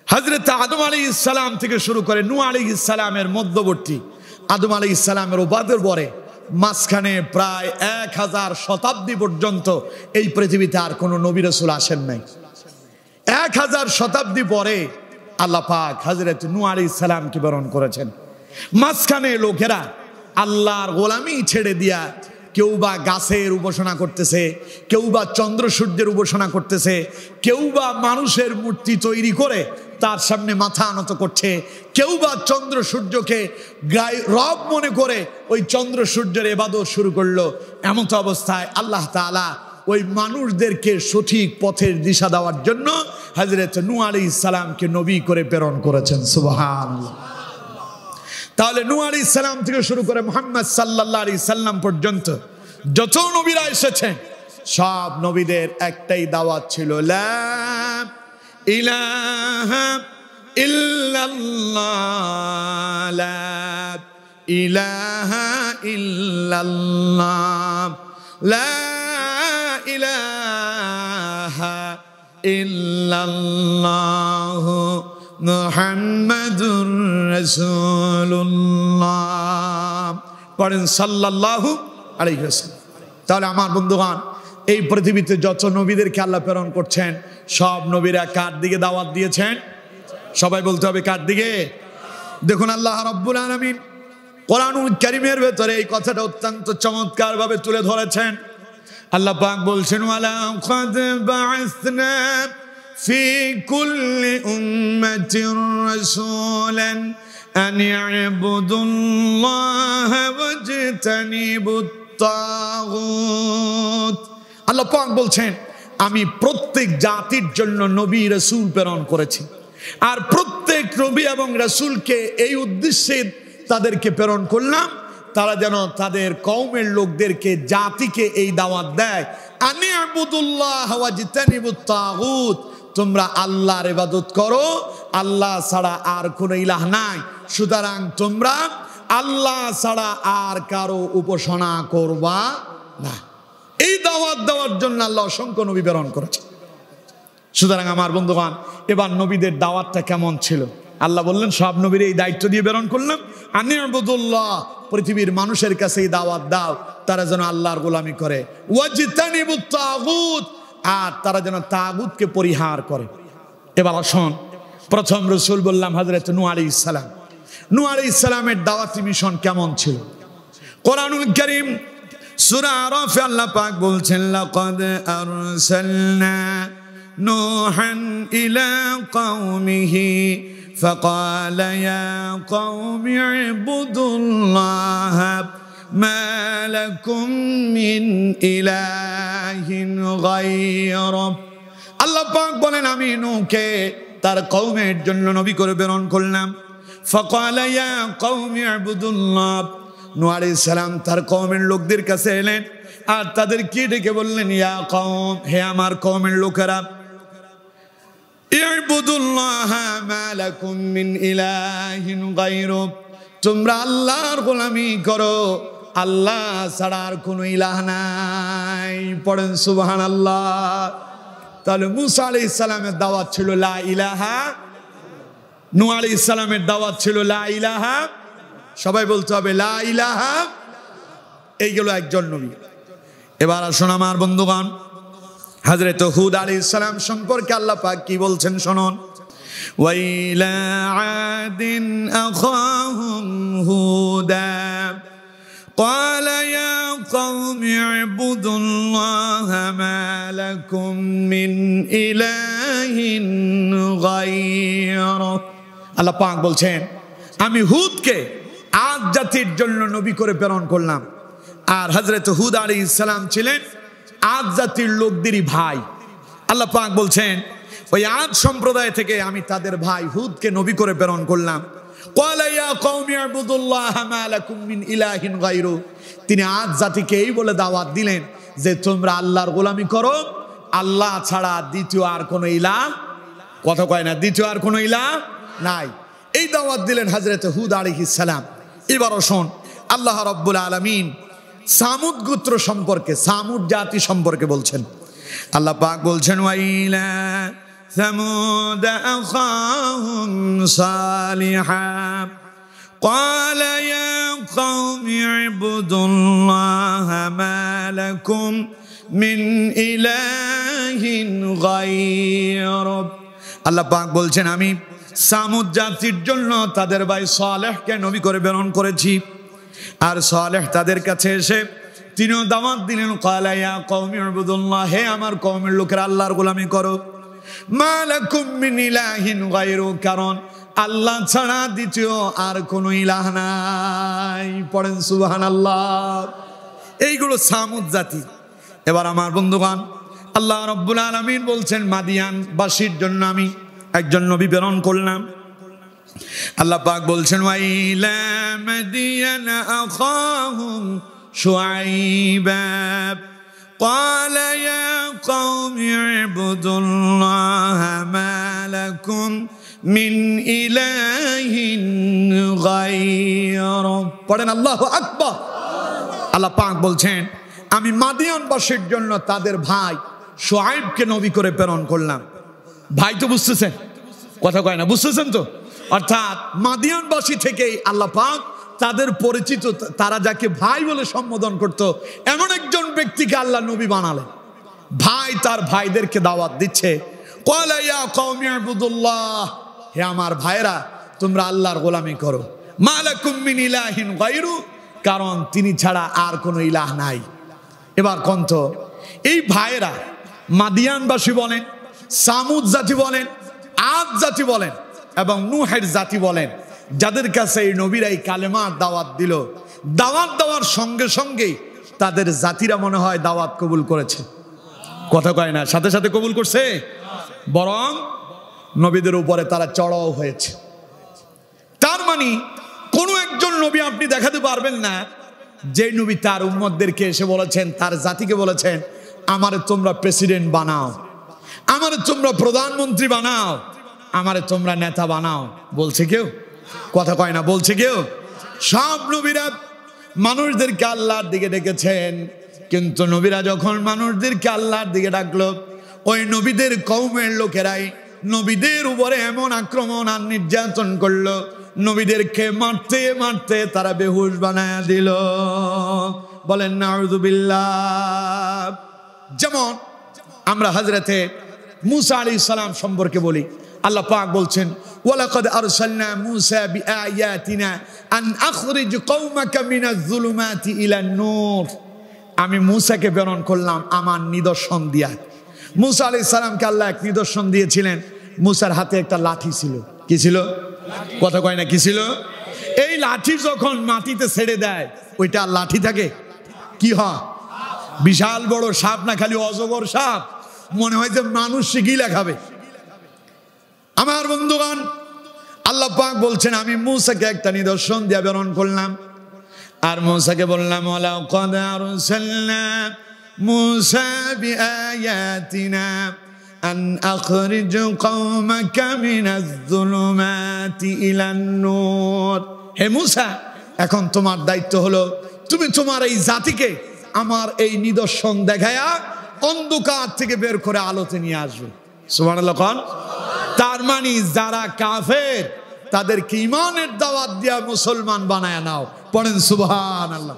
হযরত আদম আলাইহিস সালাম থেকে শুরু করে নূহ আলাইহিস সালামের মধ্যবর্তী আদম আলাইহিস সালামের ওবাদের পরে মাঝখানে প্রায় 1000 শতাব্দী পর্যন্ত এই পৃথিবীতে আর কোনো নবী রাসূল আসেন নাই। 1000 শতাব্দী পরে আল্লাহ পাক হযরত নূহ আলাইহিস সালামকে প্রেরণ করেছেন। মাঝখানে লোকেরা আল্লাহর গোলামি ছেড়ে দিয়া কেউ বা গাছের উপাসনা করতেছে, কেউ বা চন্দ্র সূর্যের উপাসনা করতেছে, কেউ বা মানুষের মূর্তি তৈরি করে তার সামনে মাথা নত করছে, কেউ বা চন্দ্র সূর্যকে রব মনে করে ওই চন্দ্র সূর্যের ইবাদত শুরু করলো। এমন অবস্থায় আল্লাহ তাআলা ওই মানুষদেরকে সঠিক পথের দিশা দেওয়ার জন্য হযরত নূহ আলাইহিস সালামকে নবী করে প্রেরণ করেছেন। সুবহানাল্লাহ। তাহলে নূহ আলাইহিস সালাম থেকে শুরু করে মুহাম্মদ সাল্লাল্লাহু আলাইহি সাল্লাম পর্যন্ত যত নবীরা এসেছেন সব নবীদের একটাই দাওয়াত ছিল, লা ইলাহা ইল্লাল্লাহ, লা ইলাহা ইল্লাল্লাহ, লা ইলাহা ইল্লাল্লাহ মুহাম্মাদুর রাসূলুল্লাহ। পড়েন সাল্লাল্লাহু আলাইহি ওয়াসাল্লাম। তাহলে আমার বন্ধুগণ, এই পৃথিবীতে যত নবীদেরকে আল্লাহ প্রেরণ করছেন সব নবীরা কার দিকে দাওয়াত দিয়েছেন? সবাই বলতে হবে কার দিকে? দেখুন আল্লাহ রাব্বুল আলামিন কোরআনুল কারীমের ভেতরে এই কথাটা অত্যন্ত চমৎকার ভাবে তুলে ধরেছেন। আল্লাহ পাক বলছেন, ওয়ালা কাদ বা'আসনা ফি কুল্লি উম্মাতির রাসূলান আন ই'বুদুল্লাহা ওয়াজতানিবুত তাগুত। আল্লাহ পাক বলছেন, আমি প্রত্যেক জাতির জন্য নবী রাসূল প্রেরণ করেছি, আর প্রত্যেক নবী এবং রাসূলকে এই উদ্দেশ্যে তাদেরকে প্রেরণ করলাম তারা যেন তাদের কওমের লোকদেরকে, জাতিকে এই দাওয়াত দেয়, আনি ইবুদুল্লাহ ওয়াজতানিবুত তাগুত, তোমরা আল্লাহর ইবাদত করো, আল্লাহ ছাড়া আর কোনো ইলাহ নাই, সুতরাং তোমরা আল্লাহ ছাড়া আর কারো উপাসনা করবা না। এই দাওয়াত দেওয়ার জন্য আল্লাহ অসংখ্য নবী প্রেরণ করেছে। সুতরাং আমার বন্ধুগণ, এবার নবীদের দাওয়াতটা কেমন ছিল? আল্লাহ বললেন, সব নবীর এই দায়িত্ব দিয়ে প্রেরণ করলাম, আনি ইবুদুল্লাহ, পৃথিবীর মানুষের কাছে এই দাওয়াত দাও তারা যেন আল্লাহর গোলামি করে, ওয়াজতানিবুত তাগুত, আর তারা যেন তাগুতকে পরিহার করে। এবার আসুন, প্রথম রাসূল বললাম হযরত নূহ আলাইহিস সালাম। নূহ আলাইহিস সালামের দাওয়াতি মিশন কেমন ছিল? কোরআনুল কারীম সূরা আরাফে আল্লাহ পাক বলছেন, লাকাদ আরসালনা নূহান ইলা কওমিহি ফাকালা ইয়া কওমি ইবুদুল্লাহ মা লাকুম মিন ইলাহিন গায়রু। আল্লাহ পাক বলেন, আমি নূহকে তার কওমের জন্য নবী করে প্রেরণ করলাম। ফাকালা ইয়া কওমি ইবুদুল্লাহ, নূহ আলাইহিস সালাম তার কওমের লোকদের কাছে এলেন আর তাদেরকে ডেকে বললেন, ইয়া কওম, হে আমার কওমের লোকেরা, ইবুদুল্লাহ মা লাকুম মিন ইলাহিন গায়রু, তোমরা আল্লাহর গোলামি করো, আল্লাহ ছাড়া আর কোনো ইলাহ নাই। পড়েন সুবহানাল্লাহ। তাহলে মূসা আলাইহিস সালামের দাওয়াত ছিল লা ইলাহা, নূহ আলাইহিস সালামের দাওয়াত ছিল লা ইলাহা, সবাই বলতে হবে লা ইলাহা। এইগুলো একজন নবী। এবার আসুন আমার বন্ধুগণ, হযরত হুদ আলাইহিস সালাম সম্পর্কে আল্লাহ পাক কি বলছেন শুনুন। ওয়াইলা আদিন আখাহুম হুদা قال يا قوم اعبدوا الله ما لكم من إله غيره। আল্লাহ পাক বলছেন, আমি হুদকে আদ জাতির জন্য নবী করে প্রেরণ করলাম। আর হযরত হুদ আলাইহিস সালাম ছিলেন আদ জাতির লোকদেরই ভাই। আল্লাহ পাক বলছেন, ওই আদ সম্প্রদায় থেকে আমি তাদের ভাই হুদকে নবী করে প্রেরণ করলাম। ক্বালা ইয়া কওমি ইবুদুল্লাহ মা লাকুম মিন ইলাহিন গায়রু, তিনি আদ জাতিকে এই বলে দাওয়াত দিলেন যে তোমরা আল্লাহর গোলামি করো, আল্লাহ ছাড়া দ্বিতীয় আর কোনো ইলাহ, কথা কয় না, দ্বিতীয় আর কোনো ইলাহ নাই। এই দাওয়াত দিলেন হযরত হুদ আলাইহিস সালাম। এবার শোন, আল্লাহ রাব্বুল আলামিন সামুদ গোত্র সম্পর্কে, সামুদ জাতি সম্পর্কে বলছেন। আল্লাহ পাক বলছেন, ওয়াইলা ثمود أخاهم صالحا قال يا قوم اعبدوا الله ما لكم من إله غيره। আল্লাহ পাক বলছেন, আমি সামুদ জাতির জন্য তাদের ভাই সালেহকে নবী করে প্রেরণ করেছি। আর সালেহ তাদের কাছে এসে তিনিও দাওয়াত দিলেন, ক্বালা ইয়া কওমি ইবুদুল্লাহ, হে আমার কওমের লোকেরা আল্লাহর গোলামি করো, মা লাকুম মিন ইলাহিন গায়রু, কারণ আল্লাহ ছাড়া দ্বিতীয় আর কোনো ইলাহ নাই। পড়েন সুবহানাল্লাহ। এইগুলো সামুদ জাতি। এবার আমার বন্ধুগণ, আল্লাহ রাব্বুল আলামিন বলছেন মাদিয়ানবাসীর জন্য আমি একজন নবী প্রেরণ করলাম। আল্লাহ পাক বলছেন ওয়াইলা মাদিয়ানা আখাহুম শুআইবা قال يا قوم اعبدوا الله ما لكم من إله غيره পড়েন আল্লাহু আকবার। আল্লাহ পাক বলছেন আমি মাদিয়ানবাসীর জন্য তাদের ভাই শুআইবকে নবী করে প্রেরণ করলাম। ভাই তো বুঝতেছেন, কথা কয় না, বুঝতেছেন তো? অর্থাৎ মাদিয়ানবাসী থেকেই আল্লাহ পাক তাদের পরিচিত, তারা যাকে ভাই বলে সম্বোধন করত, এমন একজন ব্যক্তিকে আল্লাহ নবী বানালেন। ভাই তার ভাইদেরকে দাওয়াত দিচ্ছে, ক্বালা ইয়া কওমি ইবুদুল্লাহ, হে আমার ভাইরা তোমরা আল্লাহর গোলামি করো, মা লাকুম মিন ইলাহিন গায়রু, কারণ তিনি ছাড়া আর কোনো ইলাহ নাই। এবার কন্ত এই ভাইরা মাদিয়ানবাসী বলেন, সামুদ জাতি বলেন, আদ জাতি বলেন এবং নূহের জাতি বলেন, যাদের কাছে এই নবীরা এই কালেমার দাওয়াত দিল, দাওয়াত দেওয়ার সঙ্গে সঙ্গেই তাদের জাতিরা মনে হয় দাওয়াত কবুল করেছে। কথা কয় না, সাথে সাথে কবুল করছে, বরং নবীদের উপরে তারা চড়াও হয়েছে। তার মানে কোনো একজন নবী আপনি দেখাতে পারবেন না যে নবী তার উম্মতদেরকে এসে বলেছেন, তার জাতিকে বলেছেন আমারে তোমরা প্রেসিডেন্ট বানাও, আমারে তোমরা প্রধানমন্ত্রী বানাও, আমারে তোমরা নেতা বানাও। বলছে কেউ? কথা কয় না, বলছে কেউ? সব নবীরা মানুষদেরকে আল্লাহর দিকে ডেকেছেন, কিন্তু নবীরা যখন মানুষদেরকে আল্লাহর দিকে ডাকলো, ওই নবীদের কওমের লোকেরাই নবীদের উপরে এমন আক্রমণ আর নির্যাতন করলো, নবীদেরকে মারতে মারতে তারা বেহুশ বানায়া দিল। বলেন নাউযুবিল্লাহ। যেমন আমরা হযরতে মুসা আলাইহিস সালাম সম্পর্কে বলি, আল্লাহ পাক বলছেন ওয়ালাকাদ আরসালনা মুসা বিআয়াতিনা আন আখরিজ কওমাকা মিনাজ যুলুমাতি ইলান নূর। আমি মুসাকে প্রেরণ করলাম আমার নিদর্শন দিয়া। মুসা আলাইহিস সালামকে আল্লাহ এক নিদর্শন দিয়েছিলেন, মুসার হাতে একটা লাঠি ছিল। কি ছিল? কথা কয় না, কি ছিল? এই লাঠি যখন মাটিতে ছেড়ে দেয় ওইটা লাঠি থাকে, কি হয়? বিশাল বড় সাপ না, খালি অজগর সাপ, মনে হয় যে মানুষ গিলা খাবে। আমার বন্ধুগণ, আল্লাহ পাক বলছেন আমি মুসাকে একটা নিদর্শন দিয়ে প্রেরণ করলাম, আর মুসাকে বললাম ওয়ালাকাদ আরসালনা মুসা বিআয়াতিনা আন আখরিজ কওমাকা মিনাজ যুলুমাতি ইলান নূর। হে মুসা, এখন তোমার দায়িত্ব হলো তুমি তোমার এই জাতিকে আমার এই নিদর্শন দেখায়া অন্ধকার থেকে বের করে আলোতে নিয়ে আসবে। সুবহানাল্লাহ। কোন? তার মানে যারা কাফের তাদেরকে ঈমানের দাওয়াত দিয়া মুসলমান বানায়া নাও। পড়েন সুবহানাল্লাহ।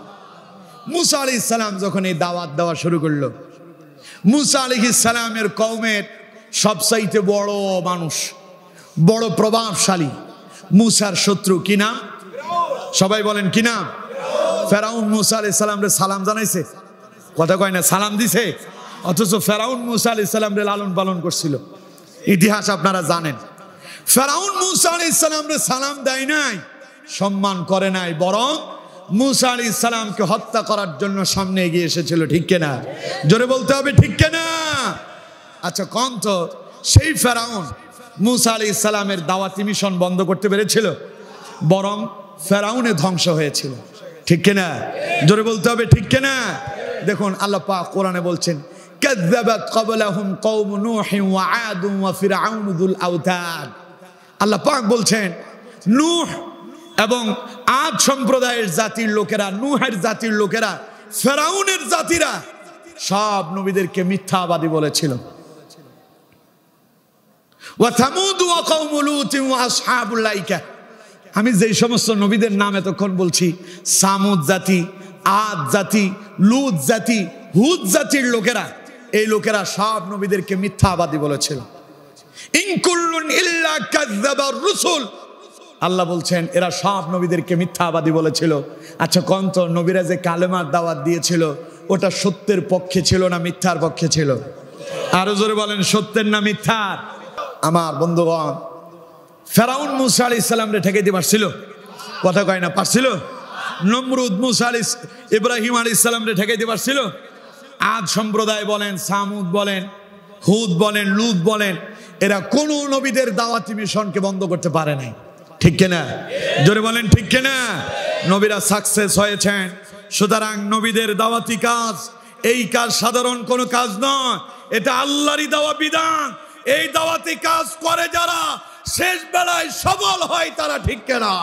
মুসা আলাইহিস সালাম যখন এই দাওয়াত দেওয়া শুরু করলো, মুসা আলাইহিস সালামের কওমের সবচাইতে বড় মানুষ, বড় প্রভাবশালী মুসার শত্রু কি নাম? সবাই বলেন কি নাম? ফেরাউন মুসা আলাইহিস সালামরে সালাম জানাইছে, কথা কয় না, সালাম দিছে। অথচ ফেরাউন মুসা আলাইহিস সালামরে লালন পালন করছিল। ইতিহাস আপনারা জানেন। ফেরাউন মুসা আলাইহিস সালামরে সালাম দেয় নাই, সম্মান করে নাই, বরং মুসা আলাইহিস সালামকে হত্যা করার জন্য সামনে এগিয়ে এসেছিল। ঠিক কিনা? জোরে বলতে হবে, ঠিক কিনা? আচ্ছা কোন তো সেই ফেরাউন মুসা আলাইহিস সালামের দাওয়াতি মিশন বন্ধ করতে পেরেছিল? বরং ফেরাউনে ধ্বংস হয়েছিল। ঠিক কিনা? জোরে বলতে হবে, ঠিক কিনা? দেখুন আল্লাহ পাক কোরআনে বলছেন কাযযাবাত ক্বাবলাহুম কওম নূহ ওয়া আদ ওয়া ফিরআউন যুল আওতাদ। আল্লাহ পাক বলছেন নূহ এবং আদ সম্প্রদায়ের জাতির লোকেরা, নূহের জাতির লোকেরা, ফেরাউনের জাতিরা সব নবীদেরকে মিথ্যাবাদী বলেছিল। ওয়া থামুদ ওয়া কওম লূত ওয়া আসহাবুল আইকা। আমি যেই সমস্ত নবীদের নাম এতক্ষণ বলছি, সামুদ জাতি, আদ জাতি, লূত জাতি, হুদ জাতির লোকেরা, এই লোকেরা সব নবীদেরকে মিথ্যাবাদী বলেছিল। ইন কুল্লুন ইল্লা কাযযাবার রাসূল। আল্লাহ বলছেন এরা সব নবীদেরকে মিথ্যাবাদী বলেছিল। আচ্ছা কোন তো নবীরা যে কালেমার দাওয়াত দিয়েছিল ওটা সত্যের পক্ষে ছিল না মিথ্যার পক্ষে ছিল? আরো জোরে বলেন, সত্যের না মিথ্যার? আমার বন্ধুগণ, ফেরাউন মুসা আলাইহিস সালামরে ঠেকাইতে পারছিল? কথা কয় না, পারছিল? নমরুদ মুসা আলাইহিস ইব্রাহিম আলাইহিস সালামরে ঠেকাইতে পারছিল? আদ সম্প্রদায় বলেন, সামুদ বলেন, হুদ বলেন, লুত বলেন, এরা কোন নবীদের দাওয়াতি মিশনকে বন্ধ করতে পারে নাই। ঠিক কিনা? জোরে বলেন ঠিক কিনা? নবীরা সাকসেস হয়েছেন। সুতরাং নবীদের দাওয়াতি কাজ, এই কাজ সাধারণ কোনো কাজ নয়, এটা আল্লাহরই দেওয়া বিধান। এই দাওয়াতি কাজ করে যারা শেষ বেলায় সফল হয় তারা। ঠিক কিনা?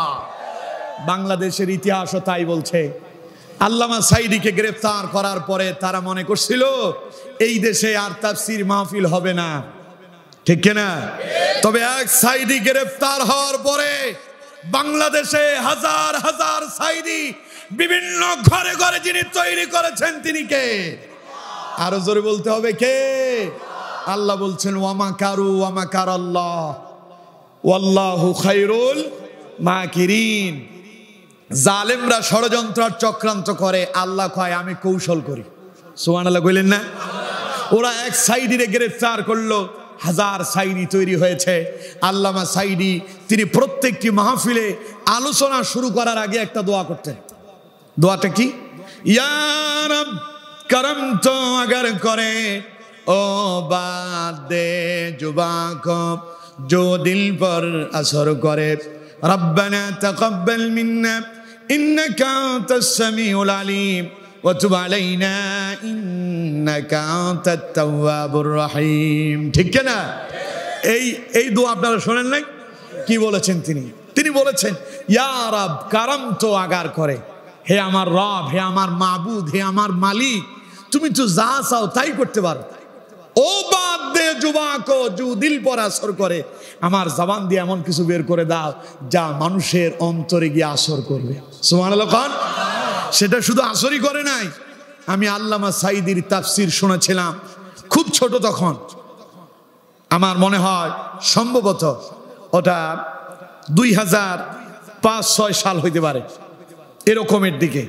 বাংলাদেশের ইতিহাসও তাই বলছে। আল্লামা সাঈদীকে গ্রেফতার করার পরে তারা মনে করছিল এই দেশে আর তাফসীর মাহফিল হবে না। ঠিক কিনা? তবে এক সাঈদী গ্রেফতার হওয়ার পরে বাংলাদেশে হাজার হাজার সাঈদী বিভিন্ন ঘরে ঘরে যিনি তৈরি করেছেন তিনি কে? আরো জোরে বলতে হবে কে? আল্লাহ বলছেন ওয়ামা কারু ওয়ামা কারাল্লাহ ওয়াল্লাহু খায়রুল মাকিরিন। জালেমরা ষড়যন্ত্র চক্রান্ত করে, আল্লাহ কয় আমি কৌশল করি। সুবহানাল্লাহ কইলেন না? ওরা এক সাঈদীরে গ্রেফতার করলো, হাজার সাঈদী তৈরি হয়েছে। আল্লামা সাঈদী তিনি প্রত্যেকটি মাহফিলে আলোচনা শুরু করার আগে একটা দোয়া করতেন। দোয়াটা কি? ইয়া রব করম তো আগার করে ও বাদ দে জুবা কো जो दिल पर असर करे रब्बना तकब्बल मिन्ना इन्नका अंतस समीउल अलीम व तुब अलैना इन्नका अंतत तव्वाबुर रहीम। ठीक है ना? এই দোয়া আপনারা শুনেন নাই? কি বলেছেন তিনি? তিনি বলেছেন ইয়া রব করম তো আগার করে, হে আমার রব, হে আমার মাবুদ, হে আমার মালিক, তুমি তো যা চাও তাই করতে পারো। ও বাদ দে যুবাকো যু দিল পর আসর করে, আমার জবান দিয়ে এমন কিছু বের করে দাও যা মানুষের অন্তরে গিয়ে আসর করবে। সুবহানাল্লাহ খান। সেটা শুধু আসরই করে নাই। আমি আল্লামা সাঈদীর তাফসীর শুনেছিলাম খুব ছোট তখন, আমার মনে হয় সম্ভবত ওটা 2005-06 সাল হইতে পারে, এরকমের দিকে,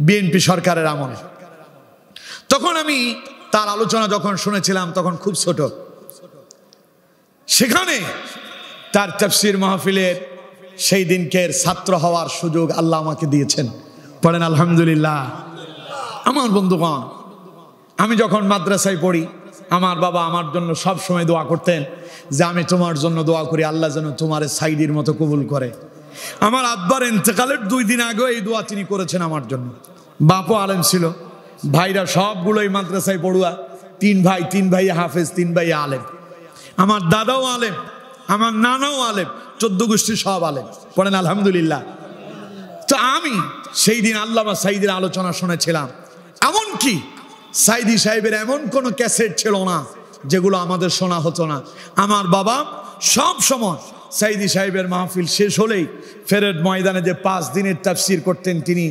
বিএনপি সরকারের আমলে। তখন আমি তার আলোচনা যখন শুনেছিলাম তখন খুব ছোট। সেখানে তার তাফসীর মাহফিলের সেই দিনকের ছাত্র হওয়ার সুযোগ আল্লাহ আমাকে দিয়েছেন। পড়েন আলহামদুলিল্লাহ। আমার বন্ধুগণ, আমি যখন মাদ্রাসায় পড়ি আমার বাবা আমার জন্য সব সময় দোয়া করতেন যে আমি তোমার জন্য দোয়া করি আল্লাহ যেন তোমার সাঈদীর মতো কবুল করে। আমার আব্বার ইন্তেকালের 2 দিন আগে এই দোয়া তিনি করেছেন আমার জন্য। বাপও আলেম ছিল, ভাইরা সবগুলোই মাদ্রাসায় পড়ুয়া, 3 ভাই, 3 ভাই হাফেজ, 3 ভাই আলেম। আমার দাদাও আলেম, আমার নানাও আলেম, 14 গোষ্ঠী সব আলেম। পড়েন আলহামদুলিল্লাহ। তো আমি সেই দিন আল্লামা সাঈদীর আলোচনা শুনেছিলাম। এমনকি সাঈদী সাহেবের এমন কোনো ক্যাসেট ছিল না যেগুলো আমাদের শোনা হতো না। আমার বাবা সব সময় সাঈদী সাহেবের মাহফিল শেষ হলেই ফেরেদ ময়দানে যে 5 দিনের তাফসীর করতেন তিনি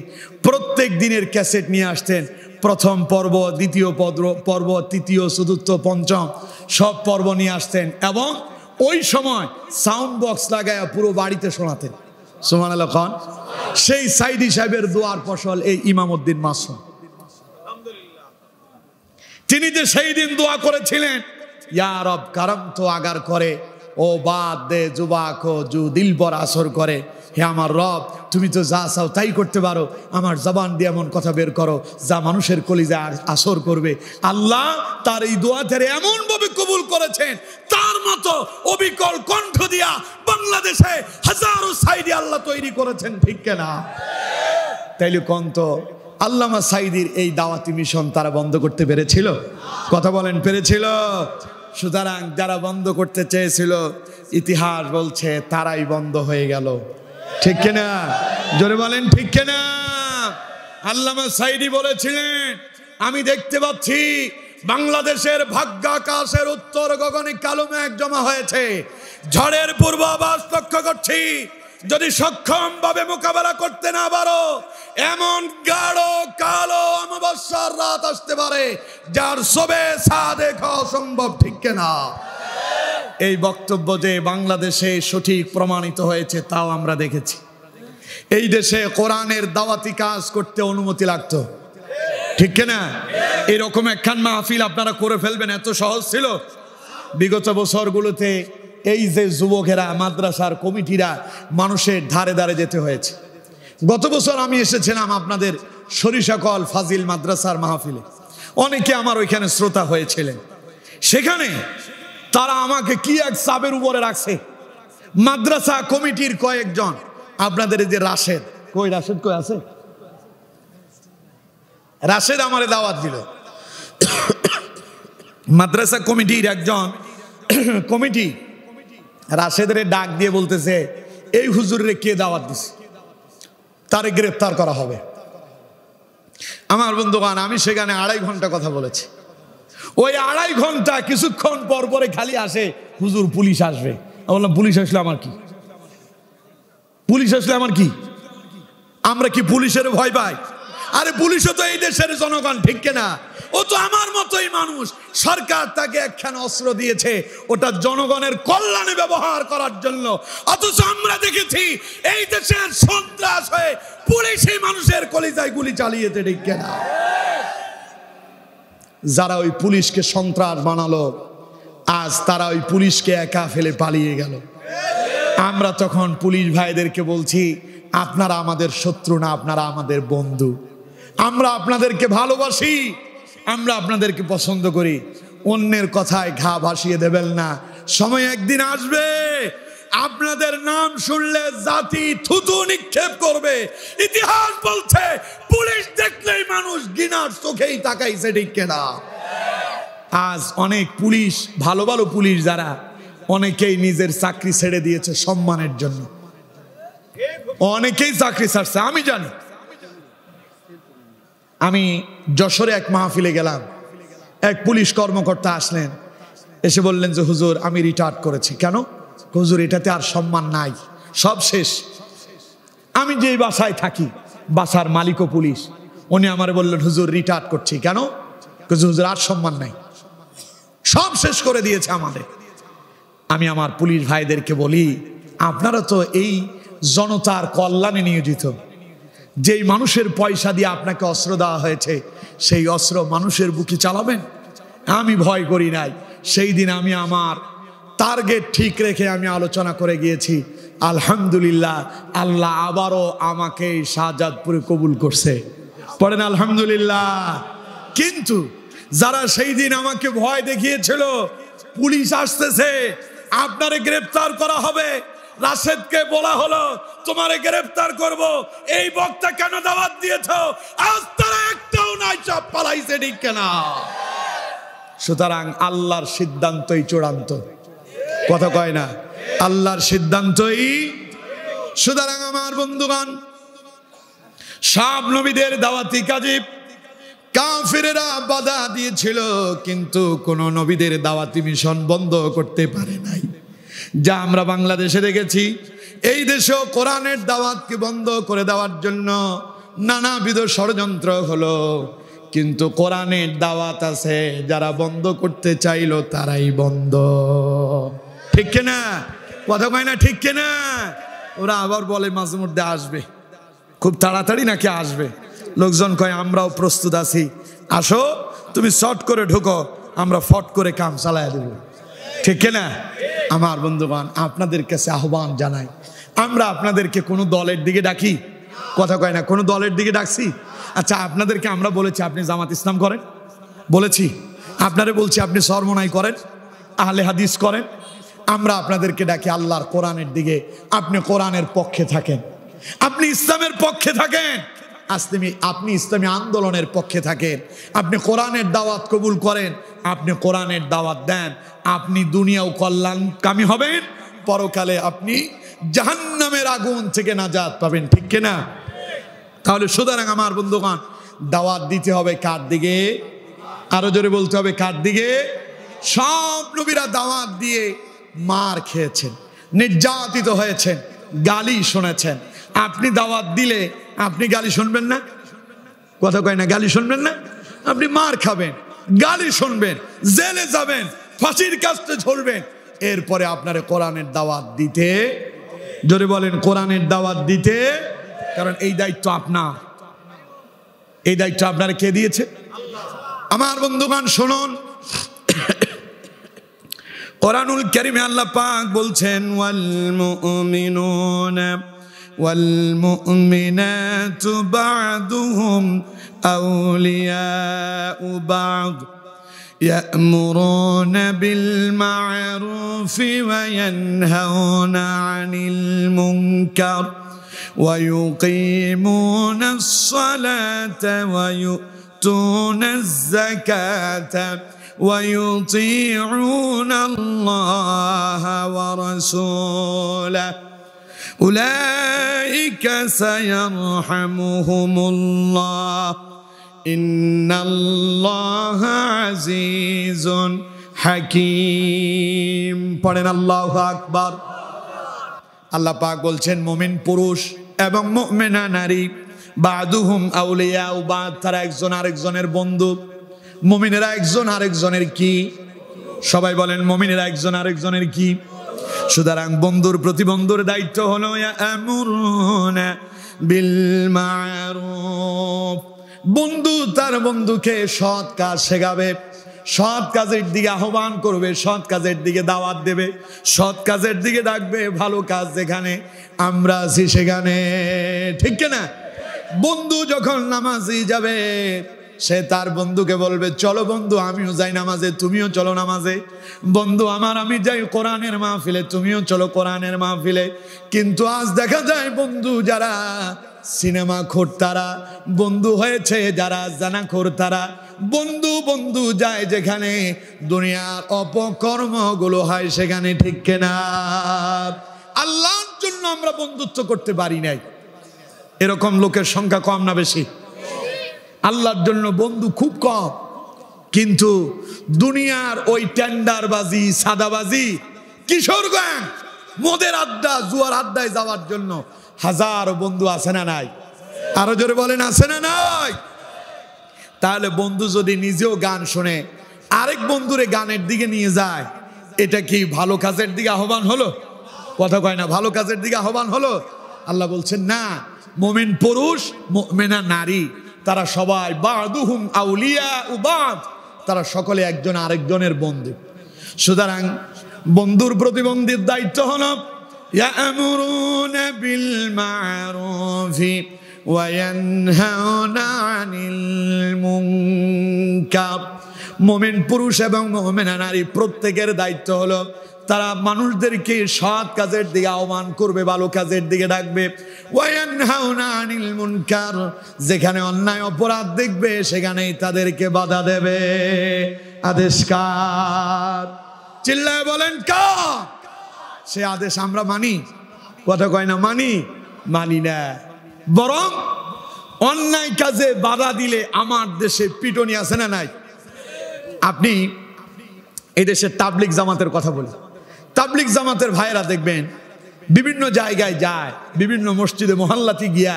প্রত্যেক দিনের ক্যাসেট নিয়ে আসতেন। প্রথম পর্ব, দ্বিতীয় পর্ব, তৃতীয়, চতুর্থ, পঞ্চম সব পর্ব নিয়ে আসতেন এবং ওই সময় সাউন্ড বক্স লাগায় পুরো বাড়িতে শোনাতেন। সুবহানাল্লাহ খান। সেই সাঈদী সাহেবের দোয়ার ফসল এই ইমামউদ্দিন মাসুম। তিনি যে সেই দিন দোয়া করেছিলেন ইয়া রব করম তো আগার করে ও বাদ দে যুবাকো যু দিল পর আসর করে, হে আমার রব তুমি তো যা চাও তাই করতে পারো, আমার জবান দিয়ে এমন কথা বের করো যা মানুষের কলিজা আসর করবে। আল্লাহ তার এই দোয়াতে এমন ভাবে কবুল করেছেন, তার মতো অবিকল কণ্ঠ দিয়া বাংলাদেশে হাজারো সাঈদী আল্লাহ তৈরি করেছেন। ঠিক কিনা? তাইলে কন্ত আল্লামা সাঈদীর এই দাওয়াতি মিশন তারা বন্ধ করতে পেরেছিল? কথা বলেন, পেরেছিল? সুতরাং যারা বন্ধ করতে চেয়েছিল ইতিহাস বলছে তারাই বন্ধ হয়ে গেল। ঠিক কিনা? জোরে বলেন ঠিক কিনা? আল্লামা সাঈদী বলেছিলেন আমি দেখতে পাচ্ছি বাংলাদেশের ভাগ্যাকাশের উত্তর গগনে কালো মেঘ জমা হয়েছে, ঝড়ের পূর্বাভাস লক্ষ্য করছি। যদি সক্ষম ভাবে মোকাবেলা করতে না পারো এমন গাঢ় কালো অমাবস্যার রাত আসতে পারে যার সবে ছা দেখা অসম্ভব। ঠিক কিনা? এই বক্তব্য যে বাংলাদেশে সঠিক প্রমাণিত হয়েছে তাও আমরা দেখেছি। এই দেশে কোরআনের দাওয়াতি কাজ করতে অনুমতি লাগতো। ঠিক কিনা? এরকম একখান মাহফিল আপনারা করে ফেলবেন এত সহজ ছিল? বিগত বছরগুলোতে এই যে যুবকেরা, মাদ্রাসার কমিটিরা মানুষের ধারে ধারে যেতে হয়েছে। গত বছর আমি এসেছিলাম আপনাদের সরিষাকল ফাজিল মাদ্রাসার মাহফিলে। অনেকে আমার ওইখানে শ্রোতা হয়েছিলেন। সেখানে তারা আমাকে কি এক চাপের উপরে রাখছে। মাদ্রাসা কমিটির কয়েকজন, আপনাদের এই যে রাশেদ, কই রাশেদ কই আছে? রাশেদ আমারে দাওয়াত দিল। মাদ্রাসা কমিটির একজন কমিটি রাশেদের ডাক দিয়ে বলতেছে, এই হুজুরে কে দাওয়াত দিছে, তারে গ্রেফতার করা হবে। আমার বন্ধুগণ, আমি সেখানে 2.5 ঘন্টা কথা বলেছি। ওই 2.5 ঘন্টা কিছুক্ষণ পর পরে খালি আসে, হুজুর পুলিশ আসবে। আমি বললাম, পুলিশ আসলে আমার কি? পুলিশ আসলে আমার কি? আমরা কি পুলিশের ভয় পাই? আরে পুলিশও তো এই দেশের জনগণ, ঠিক কিনা? ও তো আমার মতোই মানুষ। সরকার তাকে একখানা অস্ত্র দিয়েছে, ওটা জনগণের কল্যাণে ব্যবহার করার জন্য। অথচ আমরা দেখেছি এই দেশের সন্ত্রাস হয়ে পুলিশ এই মানুষের কলিজায় গুলি চালিয়েছে, ঠিক কিনা? যারা ওই পুলিশকে সন্ত্রাস বানালো, আজ তারা ওই পুলিশকে একা ফেলে পালিয়ে গেল। আমরা তখন পুলিশ ভাইদেরকে বলছি, আপনারা আমাদের শত্রু না, আপনারা আমাদের বন্ধু। আমরা আপনাদেরকে ভালোবাসি, আমরা আপনাদেরকে পছন্দ করি। অন্যের কথায় ঘা ভাসিয়ে দেবেন না। সময় একদিন আসবে, আপনাদের নাম শুনলে জাতি থুতু নিক্ষেপ করবে। ইতিহাস বলছে পুলিশ দেখলেই মানুষ ঘৃণার চোখেই তাকাইছে, ঠিক কিনা? আজ অনেক পুলিশ, ভালো ভালো পুলিশ যারা, অনেকেই নিজের চাকরি ছেড়ে দিয়েছে সম্মানের জন্য। অনেকেই চাকরি ছাড়ছে, আমি জানি। আমি যশোরে এক মাহফিলে গেলাম, এক পুলিশ কর্মকর্তা আসলেন, এসে বললেন যে হুজুর আমি রিটায়ার করেছি। কেন? হুজুর এটাতে আর সম্মান নাই, সব শেষ। আমি যেই বাসায় থাকি, বাসার মালিকও পুলিশ। উনি আমারে বললেন, হুজুর রিটায়ার করছি। কেন? হুজুর আর সম্মান নাই, সব শেষ করে দিয়েছে আমাদের। আমি আমার পুলিশ ভাইদেরকে বলি, আপনারা তো এই জনতার কল্যাণে নিয়োজিত। যেই মানুষের পয়সা দিয়ে আপনাকে অস্ত্র দেওয়া হয়েছে, সেই অস্ত্র মানুষের বুকে চালাবেন? আমি ভয় করি নাই। সেই দিন আমি আমার টার্গেট ঠিক রেখে আমি আলোচনা করে গিয়েছি। আলহামদুলিল্লাহ, আল্লাহ আবারও আমাকে শাহজাদপুরে কবুল করছে। পড়েন আলহামদুলিল্লাহ। কিন্তু যারা সেই দিন আমাকে ভয় দেখিয়েছিল, পুলিশ আসতেছে, আপনারে গ্রেফতার করা হবে, রাশেদকে বলা হলো তোমারে গ্রেফতার করব, এই বক্তা কেন দাওয়াত দিয়েছো? আজ তারা একটাও নাই, সব পালাইছে, ঠিক কিনা? সুতরাং আল্লাহর সিদ্ধান্তই চূড়ান্ত, কথা কয় না? আল্লাহর সিদ্ধান্তই। সুতরাং আমার বন্ধুগণ, সব নবীদের দাওয়াতি কাজে কাফেরেরা বাধা দিয়েছিল, কিন্তু কোন নবীদের দাওয়াতি মিশন বন্ধ করতে পারে নাই। যা আমরা বাংলাদেশে দেখেছি, এই দেশেও কোরআনের দাওয়াতকে বন্ধ করে দেওয়ার জন্য নানাবিধ ষড়যন্ত্র হলো, কিন্তু কোরআনের দাওয়াত আছে, যারা বন্ধ করতে চাইলো তারাই বন্ধ, ঠিক কিনা? কথা কয় না, ঠিক কিনা? ওরা আবার বলে মাঝে মধ্যে আসবে, খুব তাড়াতাড়ি নাকি আসবে। লোকজন কয় আমরাও প্রস্তুত আছি, আসো তুমি শর্ট করে ঢুকো, আমরা ফট করে কাম চালায় দেব, ঠিক কিনা? আমার বন্ধুগণ, আপনাদের কাছে আহ্বান জানাই, আমরা আপনাদেরকে কোনো দলের দিকে ডাকি? কথা কয় না, কোনো দলের দিকে ডাকছি? আচ্ছা, আপনাদেরকে আমরা বলেছি আপনি জামাত ইসলাম করেন, বলেছি? আপনারে বলছি আপনি সরমনাই করেন, আহলে হাদিস করেন? আমরা আপনাদেরকে ডাকি আল্লাহর কোরআনের দিকে। আপনি কোরআনের পক্ষে থাকেন, আপনি ইসলামের পক্ষে থাকেন, আপনি ইসলামী আন্দোলনের পক্ষে থাকেন, আপনি কোরআনের দাওয়াত কবুল করেন, আপনি কোরআনের দাওয়াত দেন, আপনি দুনিয়াও কল্যাণকামী হবেন, পরকালে আপনি জাহান্নামের আগুন থেকে নাজাত পাবেন, ঠিক কিনা? তাহলে সুতরাং আমার বন্ধুগণ, দাওয়াত দিতে হবে কার দিকে? আরো জোরে বলতে হবে, কার দিকে? সব নবীরা দাওয়াত দিয়ে মার খেয়েছেন, নির্যাতিত হয়েছেন, গালি শুনেছেন। আপনি দাওয়াত দিলে আপনি গালি শুনবেন না? কথা কয় না, গালি শুনবেন না? আপনি মার খাবেন, গালি শুনবেন, জেলে যাবেন, ফাঁসির কাস্তে ঝুলবেন, এরপরে আপনারে কোরআনের দাওয়াত দিতে, জোরে বলেন, কোরআনের দাওয়াত দিতে। কারণ এই দায়িত্ব আপনার, এই দায়িত্ব আপনারা কে দিয়েছে? আমার বন্ধুগণ শুনুন, কোরআনুল কারীমে আল্লাহ পাক বলছেন, ওয়াল মুমিনুনা والمؤمنات بعضهم أولياء بعض يأمرون بالمعروف وينهون عن المنكر ويقيمون الصلاة ويؤتون الزكاة ويطيعون الله ورسوله أولئك سيرحمهم الله إن الله عزيز حكيم পড়েন আল্লাহু আকবার। আল্লাহ পাক বলছেন মুমিন পুরুষ এবং মুমিনা নারী বাদুহুম আউলিয়াউ বাদ, তারা একজন আরেকজনের বন্ধু। মুমিনেরা একজন আরেকজনের কি? সবাই বলেন মুমিনেরা একজন আরেকজনের কি? সুতরাং বন্ধুর প্রতি বন্ধুর দায়িত্ব হলো ইয়ামুরুনা বিল মারুফ, বন্ধু তার বন্ধুকে সৎ কাজ শেখাবে, সৎ কাজের দিকে আহ্বান করবে, সৎ কাজের দিকে দাওয়াত দেবে, সৎ কাজের দিকে ডাকবে। ভালো কাজ যেখানে আমরা আছি সেখানে, ঠিক কিনা? বন্ধু যখন নামাজে যাবে সে তার বন্ধুকে বলবে চলো বন্ধু আমিও যাই নামাজে, তুমিও চলো নামাজে। বন্ধু আমার আমি যাই কোরআনের মাহফিলে, তুমিও চলো কোরআনের মাহফিলে। কিন্তু আজ দেখা যায় বন্ধু যারা সিনেমা খোর তারা বন্ধু হয়েছে, যারা জানাখোর তারা বন্ধু। বন্ধু যায় যেখানে দুনিয়ার অপকর্মগুলো হয় সেখানে, ঠিক কিনা? আল্লাহর জন্য আমরা বন্ধুত্ব করতে পারি নাই, এরকম লোকের সংখ্যা কম না বেশি? আল্লাহর জন্য বন্ধু খুব কম, কিন্তু দুনিয়ার ওই টেন্ডারবাজি, সাদাবাজি, কিশোর গ্যাং, মদের আড্ডা, জুয়ার আড্ডায় যাওয়ার জন্য হাজারো বন্ধু আছে না নাই? আরো জোরে বলেন আছে না নাই? তাহলে বন্ধু যদি নিজেও গান শুনে আরেক বন্ধুরে গানের দিকে নিয়ে যায়, এটা কি ভালো কাজের দিকে আহ্বান হলো? কথা কয় না, ভালো কাজের দিকে আহ্বান হলো? আল্লাহ বলছেন না, মুমিন পুরুষ মুমিনা নারী তারা সবাই বাদুহুম আউলিয়াউ বাদ, তারা সকলে একজন আরেকজনের বন্ধু। সুতরাং বন্ধুর প্রতিবন্ধীর দায়িত্ব হলো ইয়ামুরুনা বিল মারুফি ওয়া ইয়ানহাউনা আনিল মুনকার। মুমিন পুরুষ এবং মুমিনা নারী প্রত্যেকের দায়িত্ব হলো তারা মানুষদেরকে সৎ কাজের দিকে আহ্বান করবে, ভালো কাজের দিকে ডাকবে। ওয়া ইয়ানহাউনা আনিল মুনকার, যেখানে অন্যায় অপরাধ দেখবে সেখানেই তাদেরকে বাধা দেবে। আদেশ কার? চিল্লায় বলেন কার? সে আদেশ আমরা মানি? কথা কয় না মানি? মানি না, বরং অন্যায় কাজে বাধা দিলে আমার দেশে পিটনি আছে না নাই? আপনি এই দেশের তাবলিগ জামাতের কথা বলি, তাবলিগ জামাতের ভাইরা দেখবেন বিভিন্ন জায়গায় যায়, বিভিন্ন মসজিদে মহল্লাতে গিয়া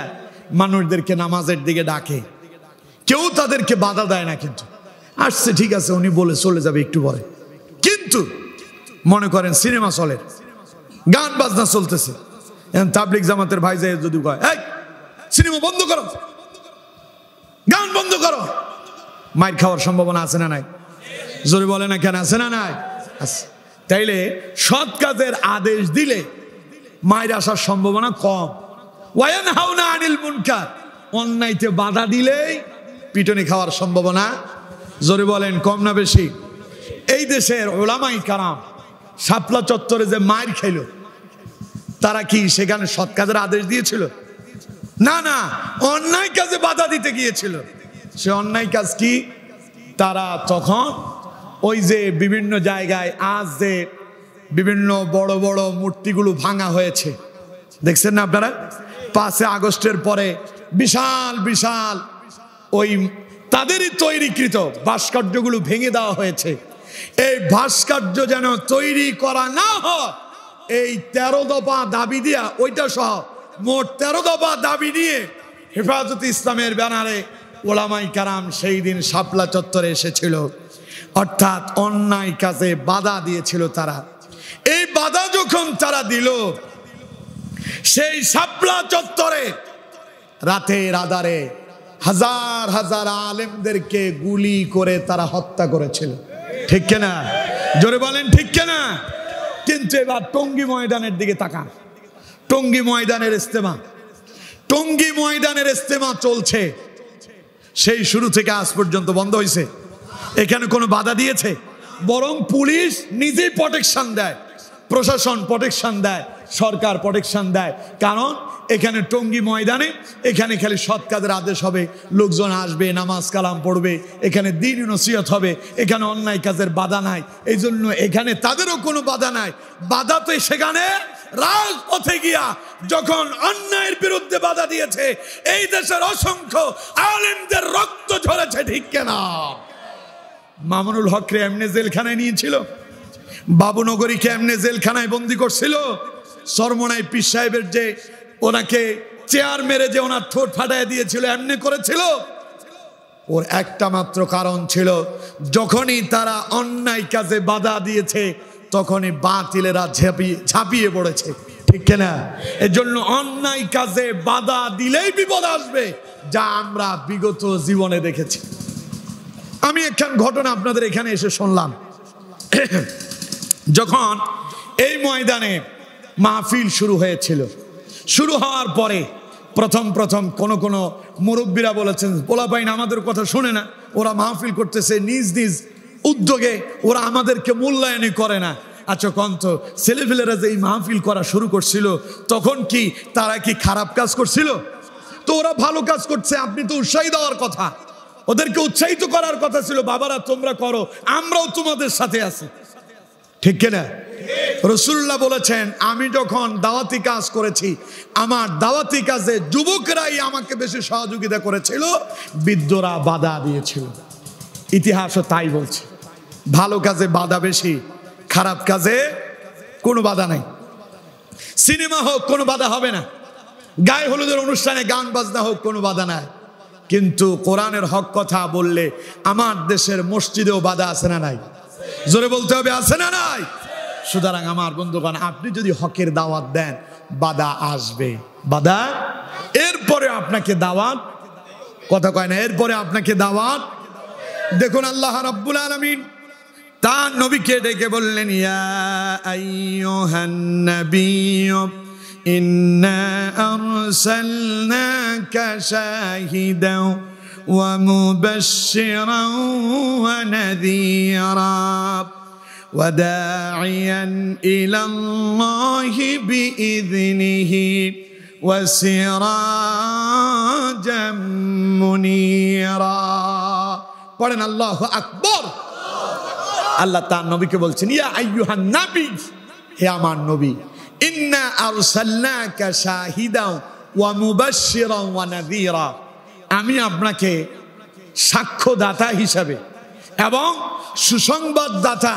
মানুষদেরকে নামাজের দিকে ডাকে, কেউ তাদেরকে বাধা দেয় না। কিন্তু আসছে ঠিক আছে, উনি বলে চলে যাবে একটু পরে, কিন্তু মনে করেন সিনেমা চলে, গান বাজনা চলতেছে, তাবলিগ জামাতের ভাই যায় যদি কয় এই সিনেমা বন্ধ করো, গান বন্ধ করো, মাইর খাওয়ার সম্ভাবনা আছে না নাই? জোরে বলে না কেন, আছে না নাই? আছে। তাইলে সৎ কাজের আদেশ দিলে মায়ের আসার সম্ভাবনা কম। ওয়ায়ানহাউনা আনিল মুনকার, অন্যায়তে বাধা দিলেই পিটনি খাওয়ার সম্ভাবনা, জোরে বলেন, কম না বেশি? এই দেশের উলামায়ে কারাম শাপলা চত্বরে যে মায়ের খেল, তারা কি সেখানে সৎ কাজের আদেশ দিয়েছিল? না না, অন্যায় কাজে বাধা দিতে গিয়েছিল। সে অন্যায় কাজ কি? তারা তখন ওই যে বিভিন্ন জায়গায় আজ যে বিভিন্ন বড় বড় মূর্তিগুলো ভাঙা হয়েছে, দেখছেন না আপনারা? 5 আগস্টের পরে বিশাল বিশাল ওই তাদেরই তৈরিকৃত ভাস্কর্যগুলো ভেঙে দেওয়া হয়েছে। এই ভাস্কর্য যেন তৈরি করা না হয়, এই 13 দফা দাবি দিয়া, ওইটা সহ মোট 13 দফা দাবি নিয়ে হেফাজতে ইসলামের ব্যানারে ওলামায়ে কারাম সেই দিন শাপলা চত্বরে এসেছিল। অর্থাৎ অন্যায় কাজে বাধা দিয়েছিল তারা। এই বাধা যখন তারা দিল, সেই শাপলা চত্বরে রাতের আধারে হাজার হাজার আলেমদেরকে গুলি করে তারা হত্যা করেছিল, ঠিক কিনা? জোরে বলেন ঠিক কিনা? কিন্তু এবার টঙ্গী ময়দানের দিকে তাকান, টঙ্গী ময়দানের ইজতেমা টঙ্গী ময়দানের ইস্তেমা চলছে, সেই শুরু থেকে আজ পর্যন্ত বন্ধ হয়েছে। এখানে কোনো বাধা দিয়েছে? বরং পুলিশ নিজেই প্রোটেকশন দেয়, প্রশাসন প্রোটেকশন দেয়, সরকার প্রোটেকশন দেয়। কারণ এখানে টঙ্গী ময়দানে এখানে খালি সৎ কাজের আদেশ হবে, লোকজন আসবে, নামাজ কালাম পড়বে, এখানে দ্বীন নসিহত হবে, এখানে অন্যায় কাজের বাধা নাই। এই জন্য এখানে তাদেরও কোনো বাধা নাই। বাধা তো সেখানে রাজপথে গিয়া যখন অন্যায়ের বিরুদ্ধে বাধা দিয়েছে, এই দেশের অসংখ্য আলেমদের রক্ত ঝরেছে, ঠিক কেনা? মামুনুল হকরে এমনি জেলখানায় নিয়েছিল, বাবুনগরীকে এমনি জেলখানায় বন্দি করছিল, সরমনাই পীর সাহেবের যে ওনাকে চেয়ার মেরে যে ওনার ঠোঁট ফাটায় দিয়েছিল, এমনি করেছিল। ওর একটা মাত্র কারণ ছিল, যখনই তারা অন্যায় কাজে বাধা দিয়েছে তখনই বাতিলেরা ঝাঁপিয়ে পড়েছে, ঠিক না? এর জন্য অন্যায় কাজে বাধা দিলেই বিপদ আসবে, যা আমরা বিগত জীবনে দেখেছি। আমি একখান ঘটনা আপনাদের এখানে এসে শুনলাম। যখন এই ময়দানে মাহফিল শুরু হয়েছিল, শুরু হওয়ার পরে প্রথম কোন মুরব্বীরা বলেছেন, পোলাপাইন আমাদের কথা শুনে না, ওরা মাহফিল করতেছে নিজ নিজ উদ্যোগে, ওরা আমাদেরকে মূল্যায়নই করে না। আচ্ছা কন্ত ছেলেপেলেরা যে এই মাহফিল করা শুরু করছিল, তখন কি তারা কি খারাপ কাজ করছিল? তো ওরা ভালো কাজ করছে, আপনি তো উৎসাহ দেওয়ার কথা, ওদেরকে উৎসাহিত করার কথা ছিল, বাবারা তোমরা করো, আমরাও তোমাদের সাথে আছি, ঠিক কিনা? রাসূলুল্লাহ বলেছেন, আমি যখন দাওয়াতি কাজ করেছি, আমার দাওয়াতি কাজে যুবকরাই আমাকে বেশি সহযোগিতা করেছিল, বৃদ্ধরা বাধা দিয়েছিল। ইতিহাসও তাই বলছে, ভালো কাজে বাধা বেশি, খারাপ কাজে কোনো বাধা নাই। সিনেমা হোক কোনো বাধা হবে না, গায়ে হলুদের অনুষ্ঠানে গান বাজনা হোক কোনো বাধা নাই। কিন্তু কোরআনের হক কথা বললে আমার দেশের মসজিদেও বাধা আছে না নাই? জোরে বলতে হবে, আছে না নাই? সুতরাং আমার বন্ধুগণ, আপনি যদি হকের দাওয়াত দেন, বাধা আসবে, বাধা। এরপরে আপনাকে দাওয়াত, কথা কয় না, এরপরে আপনাকে দাওয়াত। দেখুন আল্লাহ রাব্বুল আলামিন তার নবীকে ডেকে বললেন, ইয়া আইয়ুহান নাবিয়্যু ইন্না আরসালনাকা শাহিদাও ওয়া মুবাশশিরাও ওয়া নাযীরা ওয়া দাঈয়ান ইলাল্লাহি বিইযনিহি ওয়া সিরাজাম মুনীরা। পড়েন আল্লাহু আকবার। আল্লাহ তার নবীকে বলছেন, ইয়া আইয়ুহান নবী, হে আমার নবী, ইন্না আরসালনাকা শাহিদাও ওয়া মুবাশশিরাও ওয়া নাযীরা, আমি আপনাকে সাক্ষ্যদাতা হিসাবে এবং সুসংবাদদাতা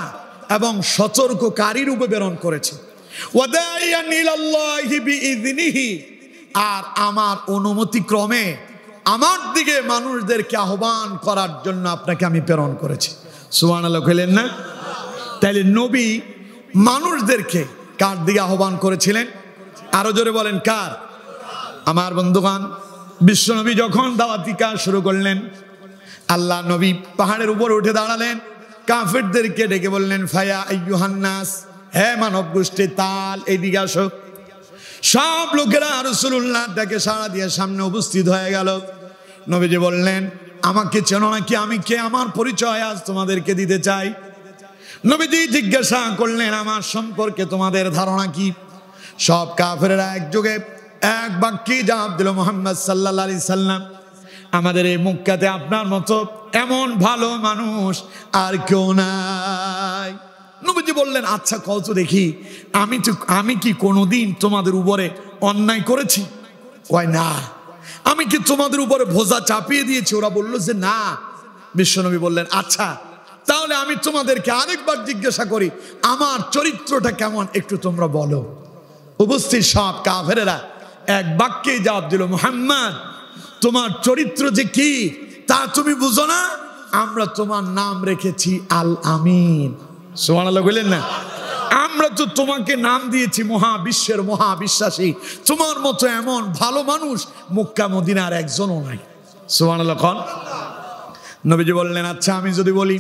এবং সতর্ককারী রূপে প্রেরণ করেছি। ওয়া দাঈয়ান ইলাল্লাহি বিইযনিহি, আর আমার অনুমতি ক্রমে আমার দিকে মানুষদেরকে আহ্বান করার জন্য আপনাকে আমি প্রেরণ করেছি। সুবহানাল্লাহ কইলেন না? তাইলে নবী মানুষদেরকে কার দিকে আহ্বান করেছিলেন? আরো জোরে বলেন, কার? আমার বন্ধুগণ, বিশ্বনবী যখন দাওয়াতি কাজ শুরু করলেন, আল্লাহ নবী পাহাড়ের উপর উঠে দাঁড়ালেন, কাফেরদেরকে ডেকে বললেন, ফায়া আইয়ুহান নাস, হে মানব গোষ্ঠী, তাল এইদিকে আসো। সব লোকেরা রাসূলুল্লাহ ডাকে সাড়া দিয়ে সামনে উপস্থিত হয়ে গেল। নবীজি বললেন, আমাকে চেনো নাকি? আমি কে? আমার পরিচয় আজ তোমাদেরকে দিতে চাই। নবীজি জিজ্ঞাসা করলেন, আমার সম্পর্কে তোমাদের ধারণা কি? সব কাফেররা একযোগে এক বাক্যে জবাব দিল, মুহাম্মদ সাল্লাল্লাহু আলাইহি সাল্লাম, আমাদের এই মক্কাতে আপনার মতো এমন ভালো মানুষ আর কেউ নাই। নবীজি বললেন, আচ্ছা কত দেখি, আমি কি কোনোদিন তোমাদের উপরে অন্যায় করেছি? কয় না। আমি কি তোমাদের উপরে বোঝা চাপিয়ে দিয়েছি? ওরা বলল যে না। বিশ্বনবী বললেন, আচ্ছা তাহলে আমি তোমাদেরকে আরেকবার জিজ্ঞাসা করি, আমার চরিত্রটা কেমন একটু তোমরা বলো। উপস্থিত সব কাফেরেরা এক বাক্যে জবাব দিল, মুহাম্মদ, তোমার চরিত্র যে কি তা তুমি বুঝো না? আমরা তোমার নাম রেখেছি আল আমিন। সুবহানাল্লাহ বললেন না? আমরা তো তোমাকে নাম দিয়েছি মহাবিশ্বের মহাবিশ্বাসী। তোমার মতো এমন ভালো মানুষ মক্কা মদিনার একজনও নাই। সুবহানাল্লাহ কোন? নবীজি বললেন, আচ্ছা আমি যদি বলি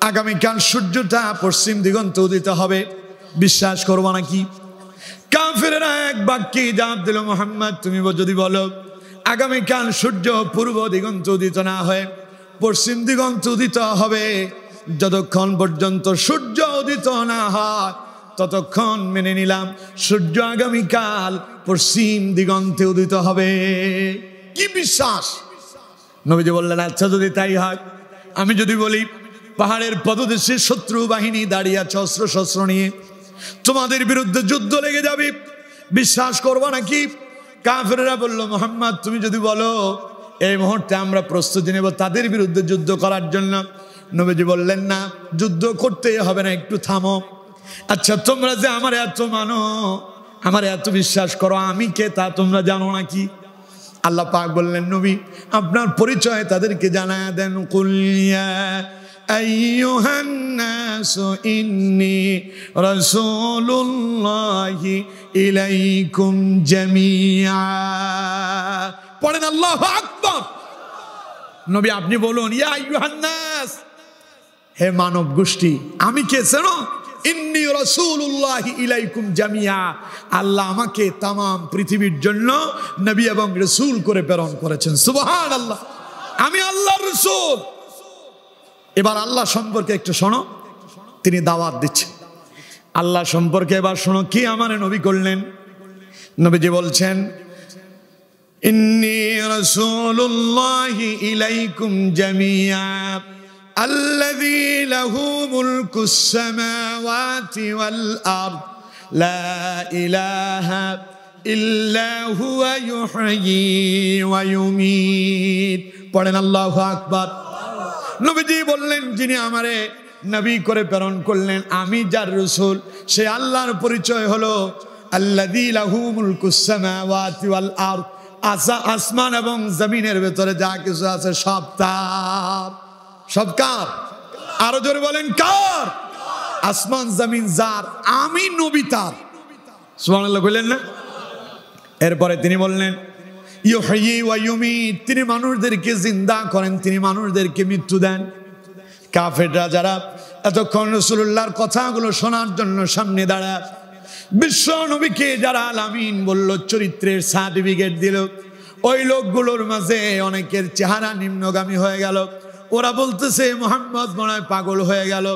আগামীকাল সূর্যটা পশ্চিম দিগন্তে উদিত হবে, বিশ্বাস করবো নাকি? কাফের কাফেররা এক বাক্যে জবাব দিল, মুহাম্মদ তুমি যদি বলো আগামীকাল সূর্য পূর্ব দিগন্ত উদিত না হয়ে পশ্চিম দিগন্ত উদিত হবে, যতক্ষণ পর্যন্ত সূর্য উদিত না হয় ততক্ষণ মেনে নিলাম সূর্য আগামীকাল পশ্চিম দিগন্তে উদিত হবে। কি বিশ্বাস! নবীজি বললেন, আচ্ছা যদি তাই হয়, আমি যদি বলি পাহাড়ের পদদেশে শত্রু বাহিনী দাঁড়িয়ে আছে অস্ত্র শস্ত্র নিয়ে, তোমাদের বিরুদ্ধে যুদ্ধ লেগে যাবে, বিশ্বাস করবা নাকি? কাফেররা বলল, মুহাম্মদ তুমি যদি বলো এই মুহূর্তে আমরা প্রস্তুতি নেব তাদের বিরুদ্ধে যুদ্ধ করার জন্য। নবীজি বললেন, না, যুদ্ধ করতে হবে না, একটু থামো। আচ্ছা তোমরা যে আমার এত মানো, আমার এত বিশ্বাস করো, আমি কে তা তোমরা জানো নাকি? আল্লাহ পাক বললেন, নবী আপনার পরিচয় তাদেরকে জানায়া দেন। কুল ইয়া আইয়ুহান নাসু ইন্নী রাসূলুল্লাহি ইলাইকুম জামিআ। পড়েন আল্লাহু আকবার। নবী আপনি বলুন, ইয়া আইয়ুহান নাস, হে মানব গোষ্ঠী, আমি কে জানো? ইন্নী রাসূলুল্লাহি ইলাইকুম জামিআ, আল্লাহ আমাকে তাম পৃথিবীর জন্য নবী এবং রাসূল করে প্রেরণ করেছেন। সুবহানাল্লাহ, আমি আল্লাহর রাসূল। এবার আল্লাহ সম্পর্কে একটু শোনো, তিনি দাওয়াত দিচ্ছেন। আল্লাহ সম্পর্কে এবার শোনো কি আমার নবী করলেন। নবীজি বলছেন, ইন্নী রাসূলুল্লাহি ইলাইকুম জামিআ আল্লাযী লাহু মুলকুস সামাওয়াতি ওয়াল আরদ লা ইলাহা ইল্লা হুয়া ইউহয়ী ওয়া ইউমীত। পড়েন আল্লাহু আকবার। নবীজি বললেন, যিনি আমারে নবী করে প্রেরণ করলেন, আমি যার রাসূল, সে আল্লাহর পরিচয় হলো আল্লাযী লাহু মুলকুস সামাওয়াতি ওয়াল আরদ, আসমান এবং জমিনের ভেতরে যা কিছু আছে সব তার। সব কার? আরো জোরে বলেন, কার? আসমান জমিন যার, আমি নবী তার। সুবহানাল্লাহ বললেন না? এরপরে তিনি বললেন, ইউহয়ী ওয়া ইউমীত, তিনি মানুষদেরকে জিন্দা করেন, তিনি মানুষদেরকে মৃত্যু দেন। কাফেররা যারা এতক্ষণ রাসূলুল্লাহর কথাগুলো শোনার জন্য সামনে দাঁড়ায়, বিশ্ব নবীকে যারা আল আমিন বলল, চরিত্রের সার্টিফিকেট দিল, ওই লোকগুলোর মাঝে অনেকের চেহারা নিম্নগামী হয়ে গেল। ওরা বলতেছে মুহাম্মদ মনে হয় পাগল হয়ে গেল,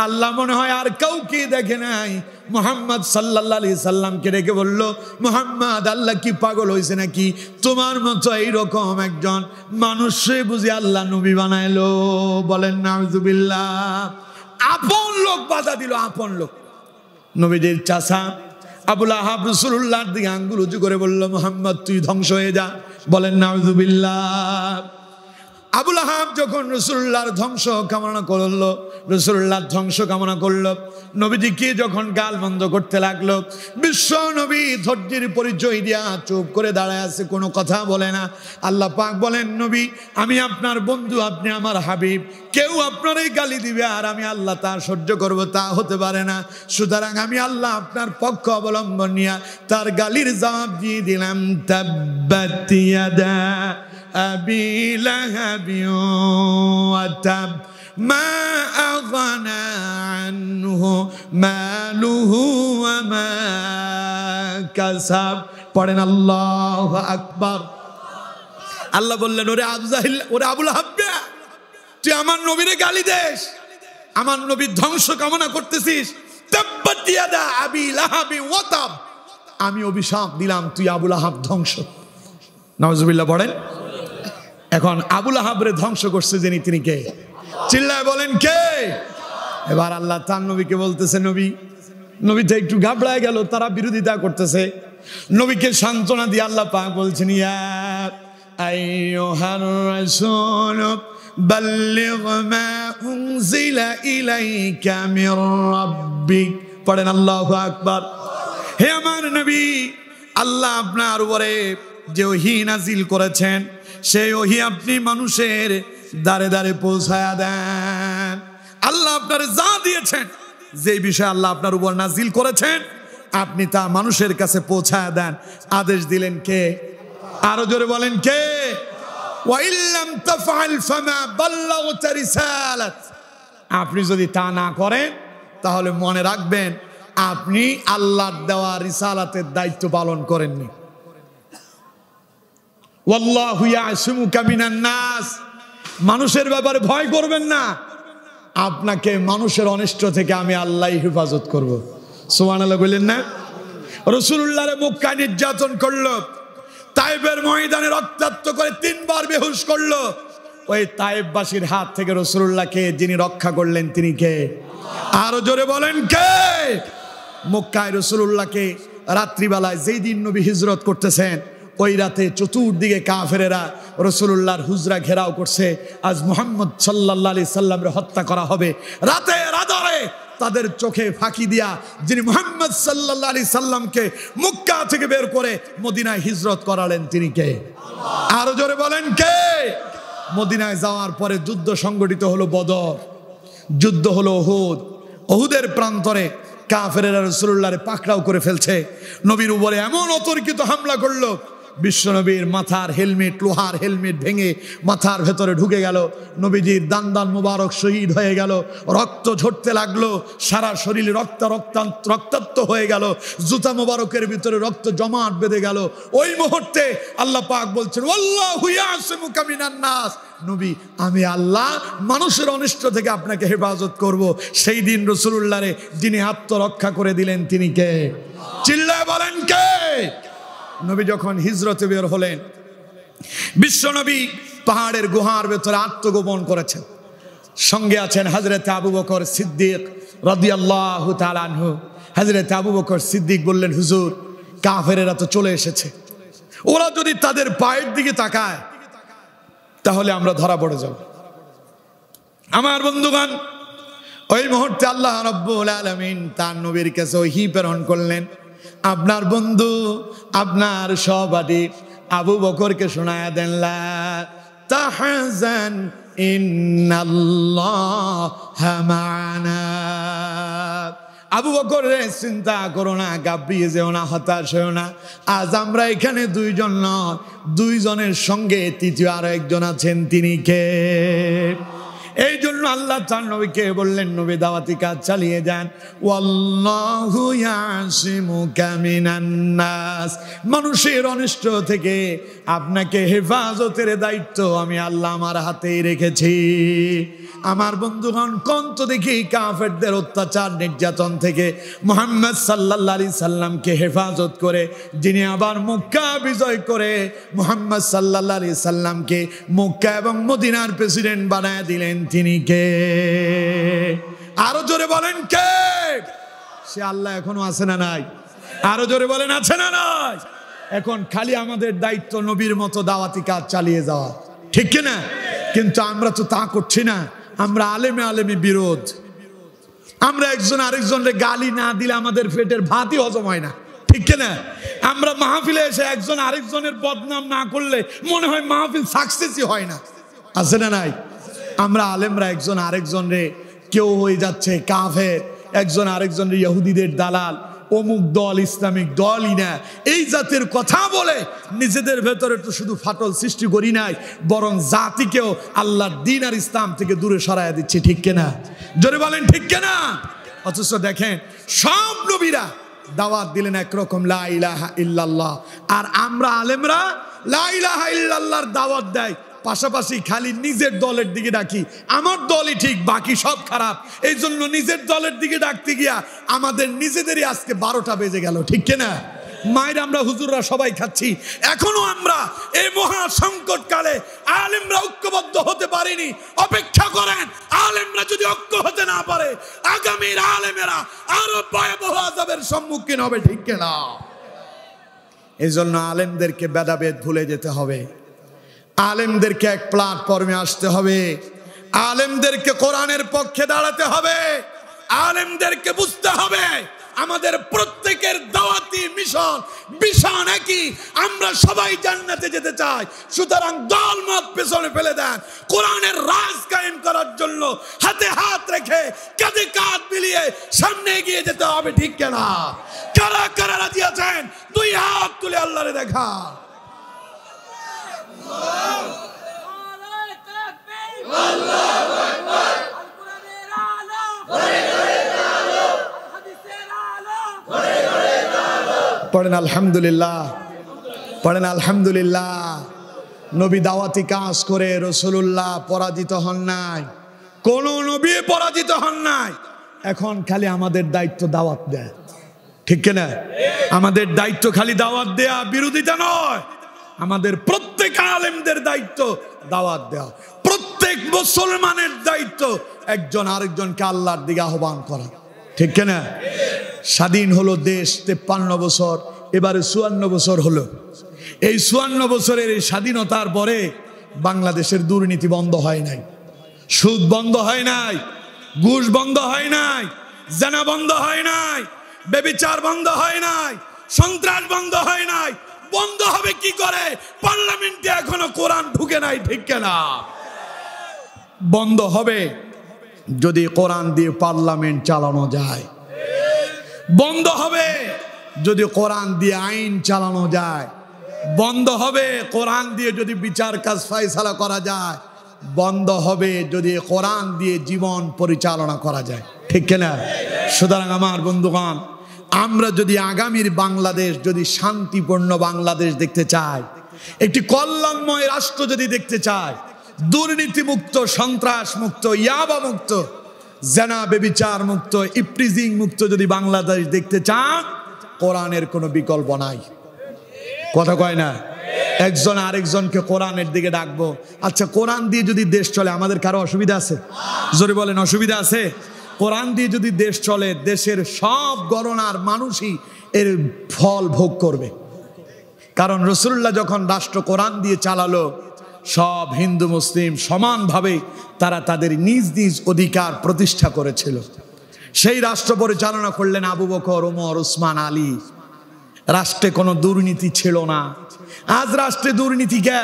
আল্লাহ মনে হয় আর কাউকে দেখে নাই। মুহাম্মদ সাল্লাল্লাহু আলাইহি সাল্লামকে ডেকে বলল, মুহাম্মদ আল্লাহ কি পাগল হয়েছে নাকি? তোমার মতো এইরকম একজন মানুষে বুঝি আল্লাহ নবী বানাইলো। বলেন নাউজুবিল্লাহ। আপন লোক বাধা দিল, আপন লোক। নবীজির চাচা আবু লাহাব রাসূলুল্লাহর দিকে আঙ্গুল উঁচু করে বলল, মুহাম্মদ তুই ধ্বংস হয়ে যা। বলেন নাউজুবিল্লাহ। আবু লাহাব যখন রাসূলুল্লাহর ধ্বংস কামনা করলো, রাসূলুল্লাহর ধ্বংস কামনা করলো, নবীজিকে যখন গাল বন্ধ করতে লাগলো, বিশ্ব নবী ধৈর্যের পরিচয় দিয়া চুপ করে দাঁড়ায় আছে, কোনো কথা বলে না। আল্লাহ পাক বলেন, নবী আমি আপনার বন্ধু, আপনি আমার হাবিব, কেউ আপনার এই গালি দিবে আর আমি আল্লাহ তা সহ্য করব, তা হতে পারে না। সুতরাং আমি আল্লাহ আপনার পক্ষ অবলম্বন নিয়া তার গালির জবাব দিয়ে দিলাম, তাব্বাত ইয়াদা আবি লাহাব ওয়া তাব মা আগনা আনহু মালুহু ওয়া মা কাসাব। পড়েন আল্লাহু আকবার। আল্লাহ বললেন, ওরে আবু জাহিল, ওরে আবু লাহাব, তুই আমার নবীরে গালি দেস, আমার নবীর ধ্বংস কামনা করতেছিস। তাব্বাত ইয়াদা আবি লাহাব ওয়া তাব, আমি অভিশাপ দিলাম তুই আবু লাহাব ধ্বংস। নাউজুবিল্লাহ পড়েন। এখন আবু লাহাবরে ধ্বংস করছে যিনি, তিনি কে? চিল্লায় বলেন কে? এবার আল্লাহ তার নবীকে বলতেছে, নবী তো একটু ঘাবড়ায় গেল, তারা বিরোধিতা করতেছে। নবীকে সান্ত্বনা দিয়ে আল্লাহ পাক বলছেন, ইয়া আইয়ুহার রাসূল বাল্লিগ মা উনজিলা ইলাইকা মির রাব্বিক। পড়েন আল্লাহু আকবার। হে আমার নবী, আল্লাহ আপনার উপরে যে ওহী নাজিল করেছেন, সেই ওহী আপনি মানুষের দাঁড়ে দাঁড়ে পৌঁছায়া দেন। আল্লাহ আপনার যা দিয়েছেন, যে বিষয় আল্লাহ আপনার উপর নাজিল করেছেন, আপনি তা মানুষের কাছে পৌঁছায়া দেন। আদেশ দিলেন কে? আরো জোরে বলেন কে? ওয়া ইল্লাম তাফআল ফামা বাল্লাগতা রিসালাত। আপনি যদি তা না করেন তাহলে মনে রাখবেন আপনি আল্লাহর দেওয়া রিসালাতের দায়িত্ব পালন করেননি। ওয়াল্লাহু ইয়াসিমুকা মিনান নাস, মানুষের ব্যাপারে ভয় করবেন না, আপনাকে মানুষের অনিষ্ট থেকে আমি আল্লাহই হেফাজত করব। সুবহানাল্লাহ বললেন না? রাসূলুল্লাহরে মক্কা নির্যাতন করলো, তায়েফের ময়দানে রক্তাক্ত করে 3 বার বেহুশ করলো। ওই তায়েফবাসীর হাত থেকে রাসূলুল্লাহকে যিনি রক্ষা করলেন তিনি কে? আরো জোরে বলেন কে? মক্কায় রাসূলুল্লাহকে রাত্রিবেলায় যেই দিন নবী হিজরত করতেছেন, ওই রাতে চতুর্দিকে কাফেরেরা রাসূলুল্লাহর হুজরা ঘেরাও করছে। আজ মুহাম্মদ সাল্লাল্লাহু আলাইহি সাল্লামকে হত্যা করা হবে। রাতে রাদারে তাদের চোখে ফাঁকি দিয়া যিনি মুহাম্মদ সাল্লাল্লাহু আলাইহি সাল্লামকে মক্কা থেকে বের করে মদিনায় হিজরত করালেন তিনি কে? আরো জোরে বলেন কে? মদিনায় যাওয়ার পরে যুদ্ধ সংগঠিত হলো বদর, যুদ্ধ হলো উহুদ। উহুদের প্রান্তরে কাফেরেরা রাসূলুল্লাহরে পাকড়াও করে ফেলছে। নবীর উপরে এমন অতর্কিত হামলা করলো, বিশ্বনবীর মাথার হেলমেট, লোহার হেলমেট ভেঙে মাথার ভেতরে ঢুকে গেল। নবীজির দান মুবারক শহীদ হয়ে গেল, রক্ত ঝরতে লাগলো, সারা শরীরে রক্তাক্ত হয়ে গেল, জুতা মুবারকের ভিতরে রক্ত জমাট বেঁধে গেল। ওই মুহূর্তে আল্লাহ পাক বলছেন ওয়াল্লাহু ইয়াসিমুকা মিনান নাস, নবী আমি আল্লাহ মানুষের অনিষ্ট থেকে আপনাকে হেফাজত করব। সেই দিন রাসূলুল্লাহরে যিনি আত্মরক্ষা করে দিলেন তিনি কে? চিল্লায় বলেন কে? নবী যখন হিজরতে বের হলেন, বিশ্বনবী পাহাড়ের গুহার ভেতরে আত্মগোপন করেছেন। সঙ্গে আছেন হযরত আবু বকর সিদ্দিক রাদিয়াল্লাহু তাআলা আনহু। হযরত আবু বকর সিদ্দিক বললেন, হুজুর কাফেরেরা তো চলে এসেছে, ওরা যদি তাদের পায়ের দিকে তাকায় তাহলে আমরা ধরা পড়ে যাব। আমার বন্ধুগণ, ওই মুহূর্তে আল্লাহ রাব্বুল আলামিন তার নবীর কাছে ওহী প্রেরণ করলেন। আপনার বন্ধু, আপনার সহপাঠী আবু বকরকে শোনায়া দেন, লা তাহজান ইন্নাল্লাহা মা'ানা। আবু বকর রে চিন্তা করো না, ঘাবড়িয়ে যেও না, হতাশ হয়েও না। আজ আমরা এখানে 2 জন নয়, 2 জনের সঙ্গে তৃতীয় আরো একজন আছেন, তিনি কে? এই জন্য আল্লাহ তার নবীকে বললেন, নবী দাওয়াতি কাজ চালিয়ে যান। ওয়াল্লাহু ইয়াসিমুকা মিনান নাস, মানুষের অনিষ্ট থেকে আপনাকে হেফাজতের দায়িত্ব আমি আল্লাহ আমার হাতেই রেখেছি। আমার বন্ধুগণ, কোন তো দেখি কাফেরদের অত্যাচার নির্যাতন থেকে মুহাম্মদ সাল্লাল্লাহু আলাইহি সাল্লামকে হেফাজত করে যিনি আবার মক্কা বিজয় করে মুহাম্মদ সাল্লাল্লাহু আলাইহি সাল্লামকে মক্কা এবং মদিনার প্রেসিডেন্ট বানায় দিলেন, তিনি কে? আরো জোরে বলেন কে? সে আল্লাহ এখনো আছে না নাই? আরো জোরে বলেন আছে না নাই? এখন খালি আমাদের দায়িত্ব নবীর মতো দাওয়াতি কাজ চালিয়ে যাওয়া, ঠিক কিনা? কিন্তু আমরা তো তা করছি না। আমরা আলেমে আলেমে বিরোধ। আমরা একজন আরেকজনকে গালি না দিলে আমাদের পেটের ভাতই হজম হয় না, ঠিক কিনা? আমরা মাহফিলে এসে একজন আরেকজনের বদনাম না করলে মনে হয় মাহফিল সাকসেসই হয় না, আছে না নাই? আমরা আলেমরা একজন আরেকজনরে, কেউ হয়ে যাচ্ছে কাফের, একজন আরেকজনের ইহুদিদের দালাল, অমুক দল ইসলামিক দলই না, এই জাতের কথা বলে নিজেদের ভেতরে তো শুধু ফাটল সৃষ্টি করি নাই, বরং জাতিকেও আল্লাহর দ্বীন আর ইসলাম থেকে দূরে সরাইয়া দিচ্ছে, ঠিক কিনা? জোরে বলেন ঠিক কিনা? অথচ দেখেন সব নবীরা দাওয়াত দিলেন একরকম, লা ইলাহা ইল্লাল্লাহ, আর আমরা আলেমরা লা ইলাহা ইল্লাল্লাহর দাওয়াত দেয়, পাশাপাশি খালি নিজের দলের দিকে ডাকি, আমার দলই ঠিক বাকি সব খারাপ। এই জন্য নিজের দলের দিকে ডাকতে গিয়া আমাদের নিজেদেরই আজকে 12টা বেজে গেল, ঠিক কিনা? মায়ের আমরা হুজুররা সবাই খাচ্ছি। এখনো আমরা এই মহা সংকট কালে আলেমরা ঐক্যবদ্ধ হতে পারিনি। অপেক্ষা করেন, আলেমরা যদি ঐক্য হতে না পারে আগামীর আলেমেরা আরো ভয়াবহ আযাবের সম্মুখীন হবে, ঠিক কিনা? এই জন্য আলেমদেরকে ভেদাভেদ ভুলে যেতে হবে, আলেমদেরকে এক প্ল্যাটফর্মে আসতে হবে, আলেমদেরকে কোরআনের পক্ষে দাঁড়াতে হবে, আলেমদেরকে বুঝতে হবে আমাদের প্রত্যেকের দাওয়াতি মিশন একই, আমরা সবাই জান্নাতে যেতে চাই। সুতরাং দলমত পেছনে ফেলে দেন, কোরআনের রাজ কায়েম করার জন্য হাতে হাত রেখে কাঁধে কাঁধ মিলিয়ে সামনে এগিয়ে যেতে হবে, ঠিক কিনা? কারা কারা রাজি আছেন 2 হাত তুলে আল্লাহরে দেখা। পড়েন আলহামদুলিল্লাহ, পড়েন আলহামদুলিল্লাহ। নবী দাওয়াতি কাজ করে রাসূলুল্লাহ পরাজিত হন নাই, কোন নবী পরাজিত হন নাই। এখন খালি আমাদের দায়িত্ব দাওয়াত দেয়া, ঠিক কিনা? আমাদের দায়িত্ব খালি দাওয়াত দেয়া, বিরোধিতা নয়। আমাদের প্রত্যেক আলেমদের দায়িত্ব দাওয়াত দেওয়া, প্রত্যেক মুসলমানের দায়িত্ব একজন আরেকজনকে আল্লাহর দিকে আহ্বান করা, ঠিক কিনা? স্বাধীন হলো দেশ 53 বছর, এবারে 54 বছর হলো। এই 54 বছরের এই স্বাধীনতার পরে বাংলাদেশের দুর্নীতি বন্ধ হয় নাই, সুদ বন্ধ হয় নাই, ঘুষ বন্ধ হয় নাই, জেনা বন্ধ হয় নাই, ব্যভিচার বন্ধ হয় নাই, সন্ত্রাস বন্ধ হয় নাই। বন্ধ হবে কি করে? পার্লামেন্টে এখনো কোরআন ঢুকে নাই, ঠিক কিনা? বন্ধ হবে যদি কোরআন দিয়ে পার্লামেন্ট চালানো যায়, বন্ধ হবে যদি কোরআন দিয়ে আইন চালানো যায়, বন্ধ হবে কোরআন দিয়ে যদি বিচার কাজ ফয়সালা করা যায়, বন্ধ হবে যদি কোরআন দিয়ে জীবন পরিচালনা করা যায়, ঠিক কিনা? সুতরাং আমার বন্ধুগণ, আমরা যদি আগামীর বাংলাদেশ, যদি শান্তিপূর্ণ বাংলাদেশ দেখতে চাই, একটি কল্যাণময় রাষ্ট্র যদি দেখতে চাই, দুর্নীতি মুক্ত, সন্ত্রাস মুক্ত, ইয়াবা মুক্ত, জেনা বেবিচার মুক্ত, ইফটিজিং মুক্ত যদি বাংলাদেশ দেখতে চান, কোরআনের কোনো বিকল্প নাই। কথা কয় না? একজন আরেকজনকে কোরআনের দিকে ডাকবো। আচ্ছা, কোরআন দিয়ে যদি দেশ চলে, আমাদের কারো অসুবিধা আছে? জোরে বলেন, অসুবিধা আছে? কোরআন দিয়ে যদি দেশ চলে, দেশের সব গণনার মানুষই এর ফল ভোগ করবে। কারণ রাসূলুল্লাহ যখন রাষ্ট্র কোরআন দিয়ে চালালো, সব হিন্দু মুসলিম সমানভাবে তারা তাদের নিজ নিজ অধিকার প্রতিষ্ঠা করেছিল। সেই রাষ্ট্র পরিচালনা করলেন আবু বকর, ওমর, ওসমান, আলী। রাষ্ট্রে কোনো দুর্নীতি ছিল না। আজ রাষ্ট্রে দুর্নীতি কে?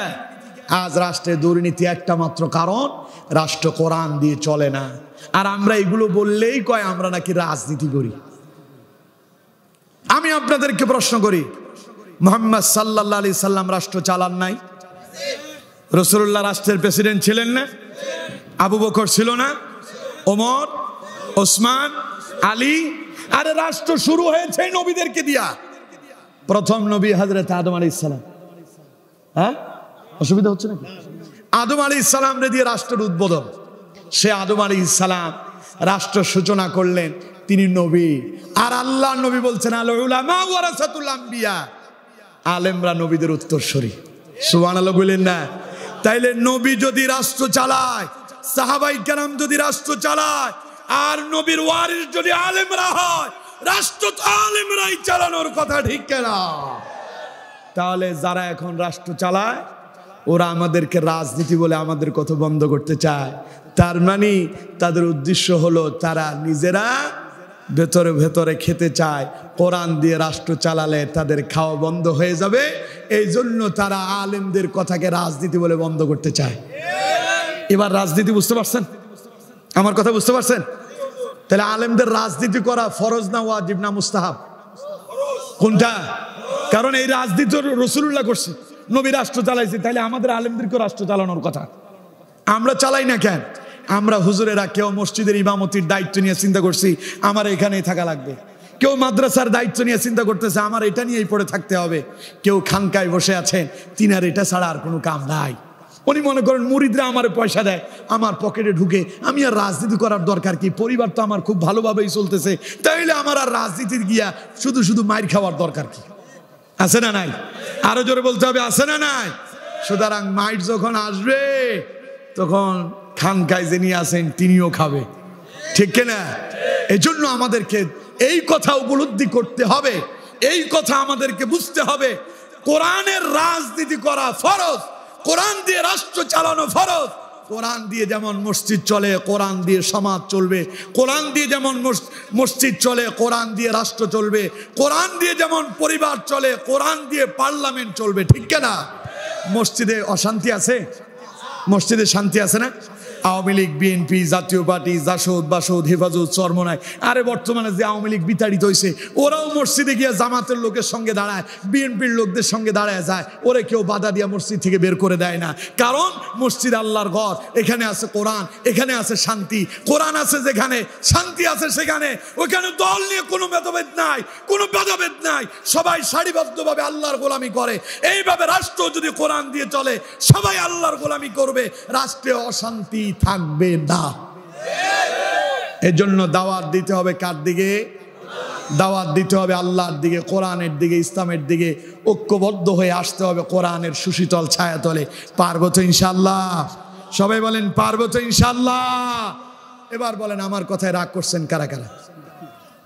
আজ রাষ্ট্রে দুর্নীতি একটা মাত্র কারণ, রাষ্ট্র কোরআন দিয়ে চলে না। আর আমরা এগুলো বললেই কয় আমরা নাকি রাজনীতি করি। আমি আপনাদেরকে প্রশ্ন করি, মুহাম্মদ সাল্লাল্লাহু আলাইহি সাল্লাম রাষ্ট্র চালান নাই? রাসূলুল্লাহ রাষ্ট্রের প্রেসিডেন্ট ছিলেন না? আবু বকর ছিল না? ওমর, ওসমান, আলী? আরে রাষ্ট্র শুরু হয়েছে নবীদেরকে দিয়া। প্রথম নবী হযরত আদম আলাইহিস সালাম। হ্যাঁ, অসুবিধা হচ্ছে নাকি? আদম আলাইহিস সালাম রে দিয়ে রাষ্ট্রের উদ্বোধন। সে আদম আলাইহিস সালাম রাষ্ট্র সূচনা করলেন, তিনি নবী। আর আল্লাহ নবী বলছেন, আল উলামা ওয়ারাসাতুল আম্বিয়া, আলেমরা নবীদের উত্তরসূরি। সুবহানাল্লাহ বলেন না? তাইলে নবী যদি রাষ্ট্র চালায়, সাহাবায়ে কেরাম যদি রাষ্ট্র চালায়, আর নবীর ওয়ারিস যদি আলেমরা হয়, রাষ্ট্র তো আলেমরাই চালানোর কথা, ঠিক কিনা? তাহলে যারা এখন রাষ্ট্র চালায়, ওরা আমাদেরকে রাজনীতি বলে আমাদের কথা বন্ধ করতে চায়। তার মানে তাদের উদ্দেশ্য হলো তারা নিজেরা ভেতরে ভেতরে খেতে চায়। কোরআন দিয়ে রাষ্ট্র চালালে তাদের খাওয়া বন্ধ হয়ে যাবে, এই জন্য তারা আলেমদের কথাকে রাজনীতি বলে বন্ধ করতে চায়। এবার রাজনীতি বুঝতে পারছেন? আমার কথা বুঝতে পারছেন? তাহলে আলেমদের রাজনীতি করা ফরজ না ওয়াজিব না মুস্তাহাব? কোনটা? কারণ এই রাজনীতি রাসূলুল্লাহ করছে, নবী রাষ্ট্র চালাইছে, তাহলে আমাদের আলেমদেরকে রাষ্ট্র চালানোর কথা। আমরা চালাই না কেন? আমরা হুজুরেরা কেউ মসজিদের ইমামতির দায়িত্ব নিয়ে চিন্তা করছি আমার এখানেই থাকা লাগবে, কেউ মাদ্রাসার দায়িত্ব নিয়ে চিন্তা করতেছে আমার এটা নিয়েই পড়ে থাকতে হবে, কেউ খানকায় বসে আছেন, তিনার এটা ছাড়া আর কোনো কাম নাই। উনি মনে করেন মুরিদরা আমার পয়সা দেয়, আমার পকেটে ঢুকে, আমি আর রাজনীতি করার দরকার কি? পরিবার তো আমার খুব ভালোভাবেই চলতেছে, তাইলে আমার আর রাজনীতির গিয়া শুধু শুধু মাইর খাওয়ার দরকার কি? আছে না নাই? আরো জোরে বলতে হবে, আছে না নাই? সুতরাং মাইর যখন আসবে তখন খানকায় যিনি আছেন তিনিও খাবে, ঠিক কিনা? এই জন্য আমাদেরকে এই কথা উপলব্ধি করতে হবে, এই কথা আমাদেরকে বুঝতে হবে, কোরআনের রাজনীতি করা ফরজ, কোরআন দিয়ে রাষ্ট্র চালানো ফরজ। কোরআন দিয়ে যেমন মসজিদ চলে, কোরআন দিয়ে সমাজ চলবে। কোরআন দিয়ে যেমন মসজিদ চলে, কোরআন দিয়ে রাষ্ট্র চলবে। কোরআন দিয়ে যেমন পরিবার চলে, কোরআন দিয়ে পার্লামেন্ট চলবে, ঠিক কিনা? মসজিদে অশান্তি আছে? মসজিদে শান্তি আছে না? আওয়ামী লীগ, বিএনপি, জাতীয় পার্টি, জাসদ, বাসদ, হেফাজত, চরমনায়, আরে বর্তমানে যে আওয়ামী লীগ বিতাড়িত হয়েছে ওরাও মসজিদে গিয়ে জামাতের লোকের সঙ্গে দাঁড়ায়, বিএনপির লোকদের সঙ্গে দাঁড়ায় যায়, ওরে কেউ বাধা দিয়া মসজিদ থেকে বের করে দেয় না। কারণ মসজিদ আল্লাহর ঘর, এখানে আছে কোরআন, এখানে আছে শান্তি। কোরআন আছে যেখানে, শান্তি আছে সেখানে, ওখানে দল নিয়ে কোনো ভেদাভেদ নাই, কোনো ভেদাভেদ নাই, সবাই সারিবদ্ধভাবে আল্লাহর গোলামি করে। এইভাবে রাষ্ট্র যদি কোরআন দিয়ে চলে, সবাই আল্লাহর গোলামি করবে, রাষ্ট্রে অশান্তি থাকবে না। এজন্য দাওয়াত দিতে হবে কার দিকে? দাওয়াত দিতে হবে আল্লাহর দিকে, কোরআনের দিকে, ইসলামের দিকে। ঐক্যবদ্ধ হয়ে আসতে হবে কোরআনের সুশীতল ছায়াতলে। পারবো তো ইনশাআল্লাহ? সবাই বলেন পারবো তো ইনশাআল্লাহ? এবার বলেন আমার কথায় রাগ করছেন কারা কারা?